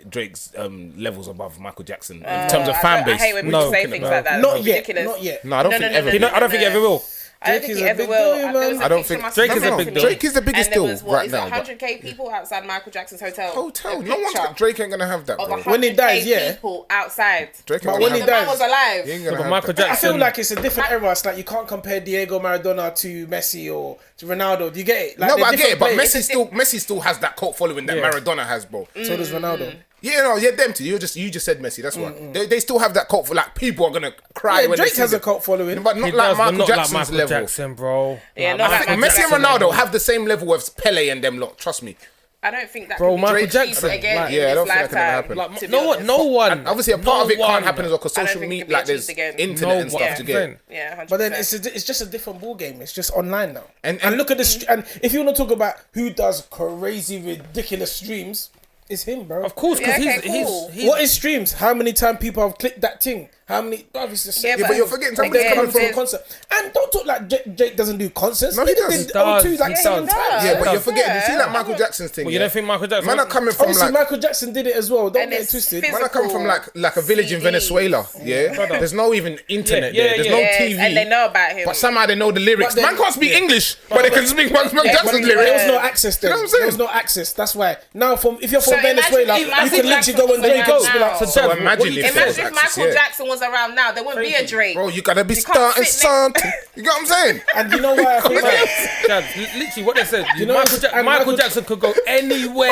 A: Drake's levels above Michael Jackson in terms of fan base.
D: I hate when people say things like that.
C: Not
D: It's
C: yet.
D: ridiculous.
C: Not yet.
A: No, I don't think ever.
B: I don't think he ever will.
D: I don't think he ever will.
A: I don't think
B: Drake is a big deal.
A: Drake is the biggest deal right now.
D: 100k people outside Michael Jackson's hotel.
A: No one's Drake ain't gonna have that, bro.
C: When he dies,
D: people outside.
A: Drake
C: But
A: ain't
C: when
A: gonna
C: he
A: have
C: dies,
D: The man was alive.
A: he ain't gonna have
B: Michael
A: that.
C: I
B: Jackson.
C: feel like it's a different era. It's like you can't compare Diego Maradona to Messi or to Ronaldo. Do you get it? Like,
A: No, but I get it. But
C: different
A: Messi still has that cult following that Maradona has, bro.
C: players. So does Ronaldo.
A: Them too. You just said Messi. That's why they still have that cult for like people are gonna cry
C: Yeah,
A: when
C: Drake
A: they see
C: has a
A: them.
C: cult following.
A: But not like Michael Jackson's level.
B: Jackson, bro.
D: Yeah, not like Michael
A: Messi
D: Jackson.
A: and Ronaldo have the same level as Pele and them lot. Trust me.
D: I don't think that
B: Bro,
D: can be
B: Michael
D: achieved
B: Jackson,
D: again
B: like-
D: in
A: Yeah, I
D: this
A: don't think that can
D: lifetime.
A: happen.
B: Like,
D: to be
B: no
D: honest.
B: one.
A: Obviously, a part of it can't happen as well because
D: I don't
A: social
D: think it
A: media,
D: can be
A: like there's
D: achieved again.
A: internet and
B: No
A: stuff to get.
B: one.
D: Yeah, 100%.
C: But then it's just a different ball game. It's just online now.
A: And
C: look at this. And if you want to talk about who does crazy, ridiculous streams, it's him, bro.
B: Of course, because
D: Yeah, okay, cool.
B: he's
C: What is streams? How many times people have clicked that thing? How many? Bruv, it's the same.
D: Yeah,
A: but you're forgetting something
C: Somebody's coming
A: coming
C: from a
A: from.
C: concert. And don't talk like Jake doesn't do concerts.
A: No, he does.
C: did
B: He does.
C: O2 like
B: Yeah, he
C: 7
B: does.
C: times.
A: Yeah, but
B: Yeah.
A: you're forgetting. You see that Michael Jackson thing.
B: Well, you don't think Michael Jackson?
A: Man are coming from
C: Obviously,
A: like.
C: Michael Jackson did it as well. Don't
D: And
C: get it
D: it's
C: twisted.
D: physical.
A: Man are coming from like a village in
D: CD.
A: Venezuela. Yeah,
B: Brother.
A: there's no even internet
B: Yeah,
A: there. There's
B: yeah.
A: no
D: Yes,
A: TV.
D: and they know about him.
A: But somehow they know the lyrics.
C: But then-
A: Man can't speak English, but they can speak Michael Jackson's
C: There was
A: lyrics.
C: no access there.
A: You know what I'm saying?
C: There was no access. That's why. Now, if you're
D: So
C: from Venezuela,
D: imagine
C: you
D: Michael
C: can literally
D: Jackson
C: go and
D: was
C: drink
D: around
C: and be like,
D: now.
A: So
B: Jab,
A: imagine
B: what do you
A: if
B: think?
A: there was
D: Imagine if
A: access,
D: Michael
A: yeah.
D: Jackson was around now, there wouldn't be a Drake.
A: Bro, you gotta be
D: can't
A: starting
D: sit
A: something. You get what I'm saying?
C: and you know why I feel like
B: Chad, literally what they said.
C: You know,
B: Michael
C: and
B: Michael Jackson could go anywhere,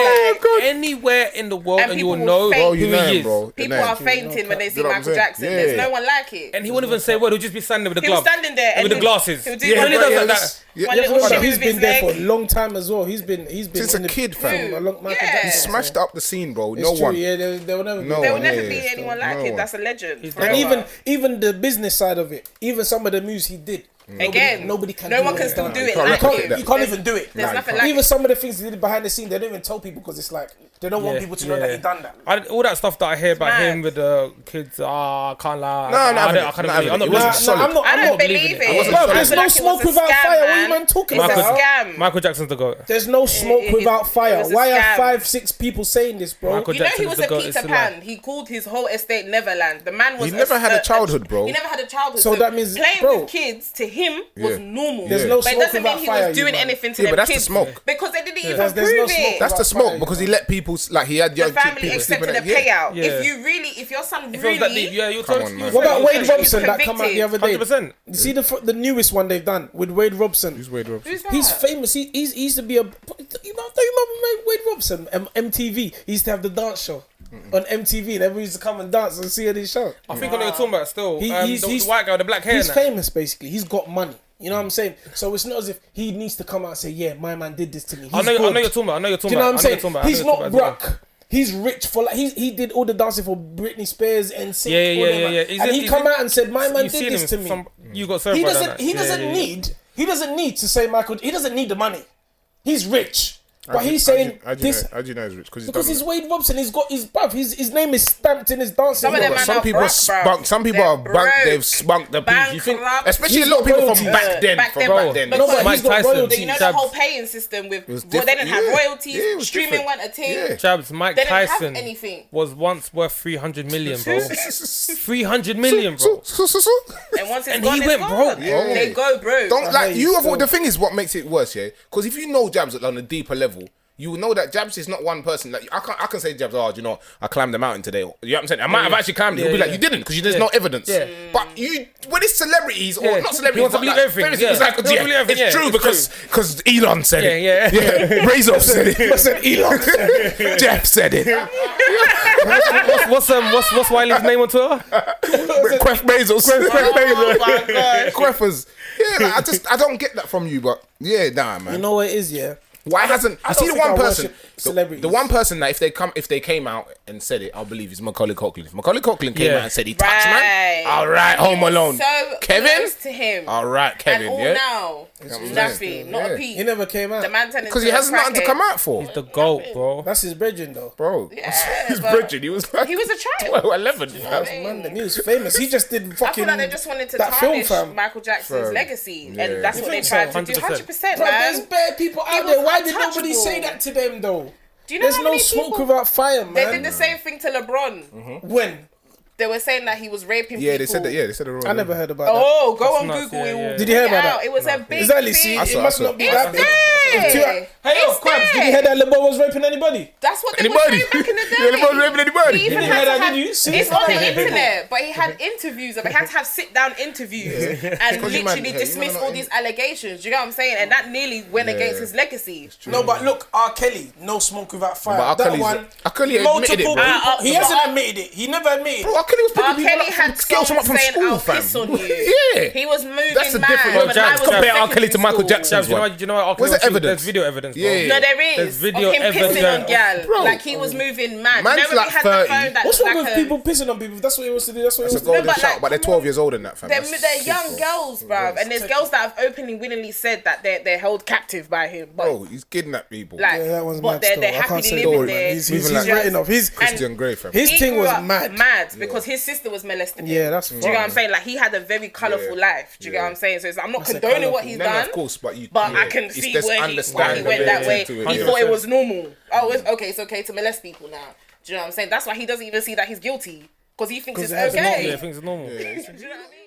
B: anywhere in the world,
D: And
B: and you will
D: people
B: know
D: will
B: who
A: Bro, you know
B: he
A: him,
B: is.
A: bro.
D: People
A: You know
D: are
A: him.
D: fainting when they see
A: You know what I'm
D: Michael
A: saying?
D: Jackson.
A: Yeah,
D: There's
A: yeah.
D: no one like it.
B: And he won't even say word. He'll just be standing with the
D: He was
B: glove,
D: standing there and
B: with the
D: he'll-
B: glasses.
D: he'll do
B: Yeah,
D: one
B: when he
D: little-
B: does like that.
A: Yeah.
D: One
C: Yeah,
D: little
C: but
D: shoe
C: he's
D: with
C: been
D: his
C: there for a
D: leg.
C: long time as well. He's been
A: Since
C: in
A: a
C: the-
A: kid, fam.
C: a long Michael
D: Yeah.
A: He
C: Jackson.
A: smashed up the scene, bro.
C: It's
A: No
C: true,
A: one.
C: yeah, there will never be.
A: No
D: There will
A: one,
D: never
A: yeah,
D: be
A: yeah.
D: anyone like
A: No
D: him.
A: one.
D: That's a legend.
B: He's
D: forever.
C: And even the business side of it, even some of the moves he did.
D: Again,
C: nobody can.
D: no
C: do
D: one
C: what
D: can
C: he's
D: still
C: done.
D: do
A: You
D: it
A: can't
D: like
A: replicate
D: him.
A: that.
C: You can't even do it.
D: There's
A: Nah,
D: nothing
A: you
D: like
C: Even
D: him.
C: some of the things he did behind the scene, they don't even tell people because it's like they don't want people to know that he done that.
B: All that stuff that I hear about
D: mad.
B: him with the kids, I can't lie.
A: No,
B: I
A: not
B: can't
A: having it.
B: believe. I'm not
A: It wasn't
B: believing
A: solid.
C: I'm not.
D: I
C: I'm
D: don't
C: not
D: believe
B: believing
D: it.
B: it. It wasn't
C: Bro,
B: solid.
C: there's
D: I
C: no
D: feel like it
C: smoke
D: was a
C: without
D: scam,
C: fire. What are you
D: man.
C: man talking
D: It's a
C: about?
D: scam.
B: Michael Jackson's the goat.
C: There's no smoke
D: It-
C: without
D: it
C: fire.
D: was a
C: Why are
D: scam.
C: 5-6 people saying this, bro?
B: Michael
D: You know he
B: Jackson's
D: was
B: the
D: a
B: goat.
D: Peter
B: It's a lie.
D: Pan. He called his whole estate Neverland. The man was.
A: He never had a childhood, bro.
D: He never had a childhood.
C: So that means-
D: playing
C: bro.
D: with kids to him was
A: Yeah.
D: normal.
C: There's no
D: but it
C: smoke
D: doesn't mean
C: without
D: he
C: fire,
D: was
C: you
D: doing
C: man.
D: anything to
A: Yeah,
D: them
A: but that's the
D: kids
A: smoke.
D: because they didn't even
C: There's no
D: prove
C: smoke.
D: it.
A: That's the
C: That's
A: smoke
C: fire,
A: because he let people like he had
D: The
A: young
D: family
A: people
D: accepted
A: sleeping
D: a
A: at
D: payout.
B: Yeah.
D: If your son
B: If it was that deep,
D: really,
B: yeah, you're
A: Come
B: totally.
A: on, man.
C: What about Wade
D: He's
C: Robson that come out the other day?
B: 100%.
C: You see the newest one they've done with Wade Robson.
A: Who's Wade Robson?
D: who's that?
C: He's famous. He used to be a. You remember Wade Robson? MTV. He used to have the dance show on MTV. And everyone used to come and dance and see his show.
B: I think I know what you're talking about still.
C: He's
B: The white guy with the black hair.
C: He's
B: and that.
C: famous, basically. He's got money. You know what I'm saying? So it's not as if he needs to come out and say, "Yeah, my man did this to me."
B: I know you're talking about.
C: Do you know what I'm saying? He's not broke. He's rich for like he did all the dancing for Britney Spears and Sync.
B: Yeah.
C: And he come out and said, "My man did this to me."
B: You got served
C: He
B: by
C: doesn't.
B: that.
C: He doesn't need. He doesn't need to say Michael. He doesn't need the money. He's rich, but he's saying this
A: How do you know he's rich?
C: because he's Wade Robson. He's got his bruv. His name is stamped in his dancing.
D: Some of them
C: bro.
D: man
A: Some
D: are
A: people
D: broke,
A: spunk.
D: bro.
A: Some people
D: They're
A: are bunk.
D: broke.
A: They've spunked the piece. You think,
D: Bankrupt.
A: especially a
C: He's
A: lot of
C: got
A: people from
C: royalties.
A: back then.
D: Back
A: From
D: then,
A: back then.
C: No, but
D: Because
C: he's got
B: Mike Tyson.
C: royalties.
D: you know the
B: Jabs.
D: whole paying system with
A: was
D: they didn't have
A: different.
D: royalties.
A: Yeah, it was
D: Streaming
A: different.
D: went a thing.
A: Yeah.
B: Jabs, Mike
D: They didn't have
B: Tyson
D: anything.
B: was once worth 300 million, bro. 300 million, bro.
D: And once it's
B: And
D: gone,
B: he
D: it's
B: went
D: gone.
B: broke,
A: bro.
D: They go broke.
A: Don't like
C: you
A: you.
C: still.
A: The thing is, what makes it worse, yeah? Because if you know Jabs on a deeper level, you will know that Jabs is not one person. Like I can say Jabs, oh, you know, I climbed the mountain today. You know what I'm saying? I might have actually climbed it. He'll be like, you didn't, because there's no evidence.
B: Yeah.
A: But you, when it's celebrities or
B: Yeah.
A: not
B: He
A: celebrities,
B: wants to
A: but
B: believe
A: like,
B: everything.
A: famous
B: Yeah.
A: people, it's like,
B: He wants to believe everything.
A: it's
B: Yeah,
A: true
B: it's
A: because Elon said it.
B: Yeah.
A: Bezos said it. I said Elon. Jeff said it.
B: What's Wiley's name on Twitter?
A: Quef Bezos.
D: Oh my gosh.
A: Queffers. Yeah, like, I don't get that from you, but yeah, nah, man.
C: You know what it is, yeah?
A: Why hasn't you see the one person,
C: celebrities.
A: the one person that if they came out and said it, I'll believe is Macaulay Culkin. If Macaulay Culkin came out and said he touched man, all right, Home Alone.
D: So
A: Kevin,
D: close to him.
A: All right, Kevin.
D: And all
A: yeah.
D: now, nothing, not a peep.
C: He never came out.
D: The man turned
A: Because he has nothing to come out for.
B: He's the GOAT, bro.
C: That's his brethren, though.
A: Bro,
D: Yeah,
A: his
D: but
A: Bridget, he was a child. 11.
C: Man, he was famous. He just did
D: I
C: fucking.
D: feel like they just wanted to
C: that film,
D: tarnish
C: fam.
D: Michael Jackson's
A: Fam.
D: legacy,
A: Yeah.
D: and that's
C: You
D: what they
C: think
D: tried to do.
B: 100%.
D: 100%,
C: Bro, there's
D: man.
C: bare people out
D: was
C: there. Why did nobody
D: untouchable.
C: say that to them, though?
D: Do you know
C: There's
D: how
C: no
D: many
C: smoke
D: people?
C: without fire, man.
D: They did the same thing to LeBron.
C: When?
D: They were saying that he was raping
A: Yeah,
D: people.
A: they said that. Yeah, they said it wrong.
C: I never heard about that.
D: Oh, go
B: That's
D: on
B: nuts,
D: Google.
B: yeah,
D: It will
B: yeah.
C: Did you
D: bring
C: hear
D: it
C: about
D: out.
C: that?
D: It was a big
C: Exactly. See,
D: thing.
A: I
C: it
A: saw-
C: must
A: I
C: not be
A: saw.
C: that big.
D: It's there.
C: Hey, yo,
D: It's
C: Crabs, did you
D: there.
C: hear that LeBron was raping anybody?
D: That's what they were
A: Anybody?
D: saying back in the day.
A: Yeah, LeBron raping anybody.
D: He even
C: You didn't
D: had
C: hear
D: to
C: that,
D: have,
C: did you? See?
D: it's on the internet, but he had interviews. He had to have sit-down interviews and
A: 'Cause you
D: literally
A: man-
D: dismiss
A: you
D: all
A: man-
D: these allegations. Do you know what I'm saying? And that nearly went
A: Yeah.
D: against his legacy.
C: No, but look, R. Kelly, no smoke without fire.
A: But R.
C: That
A: Kelly's-
C: one,
A: R. Kelly admitted it,
C: multiple
A: bro.
C: people. He
D: But
C: hasn't
D: R-
C: admitted it. He never admitted
A: Bro,
C: it.
A: R. Kelly was
D: R.
A: picking people
D: Kelly
A: up
D: had
A: from scales
D: songs
A: from
D: saying,
A: school,
D: "I'll
A: fam.
D: piss on you."
A: Yeah.
D: He was moving
A: That's the
D: mad.
A: difference.
D: when
A: Bro,
D: I
A: James,
D: was
A: compare
D: in
A: R. Kelly to
D: secondary
A: Michael
D: school.
A: Jackson.
B: James, you know what?
A: Where's the evidence?
B: There's video evidence, bro.
A: Yeah.
D: No, there is.
B: There's video
D: of him
B: evidence.
D: pissing on gal.
A: Bro.
D: Like he was moving mad.
A: Man's
D: You know when
A: like
D: he had
A: 30.
D: the phone that
C: What's
D: was
C: wrong
D: like
C: with
D: a,
C: people pissing on people? That's what he wants to do. That's what he
A: It's a
C: wants to do.
A: golden
D: but
A: shout,
D: like,
A: but they're
D: come
A: 12
D: on.
A: years older than that, fam.
D: They're
A: That's
D: young
A: sick,
D: girls, bruv. And there's girls that have openly, willingly said that they're held captive by him. But
A: Bro, he's kidnapped people.
D: like,
C: Yeah, that one's
D: but
C: mad
D: they're
C: still. I can't
D: happily
C: say
D: living
A: story,
D: there.
A: man.
C: He's
A: Moving like-
C: written off.
A: Christian Grey, fam.
C: His
D: He
C: thing
D: grew
C: was
D: up
C: mad.
D: because his sister was molesting him.
C: Yeah, that's
D: Do you know what I'm
C: fine.
D: saying? Like he had a very colourful life. Do you get what I'm saying? So it's, I'm not
C: That's a
D: condoning what
C: colourful-
D: he's
A: No,
D: done.
A: of course, but you.
D: But I
A: yeah,
D: can
A: it's
D: see
A: just
D: why he
A: understanding
D: went that way.
A: into it,
D: He
A: yeah.
D: thought it was normal. Oh, it's okay to molest people now. Do you know what I'm saying? That's why he doesn't even see that he's guilty because he thinks it's
C: it has
D: okay.
B: Yeah, things are normal.
D: Do you know what I mean?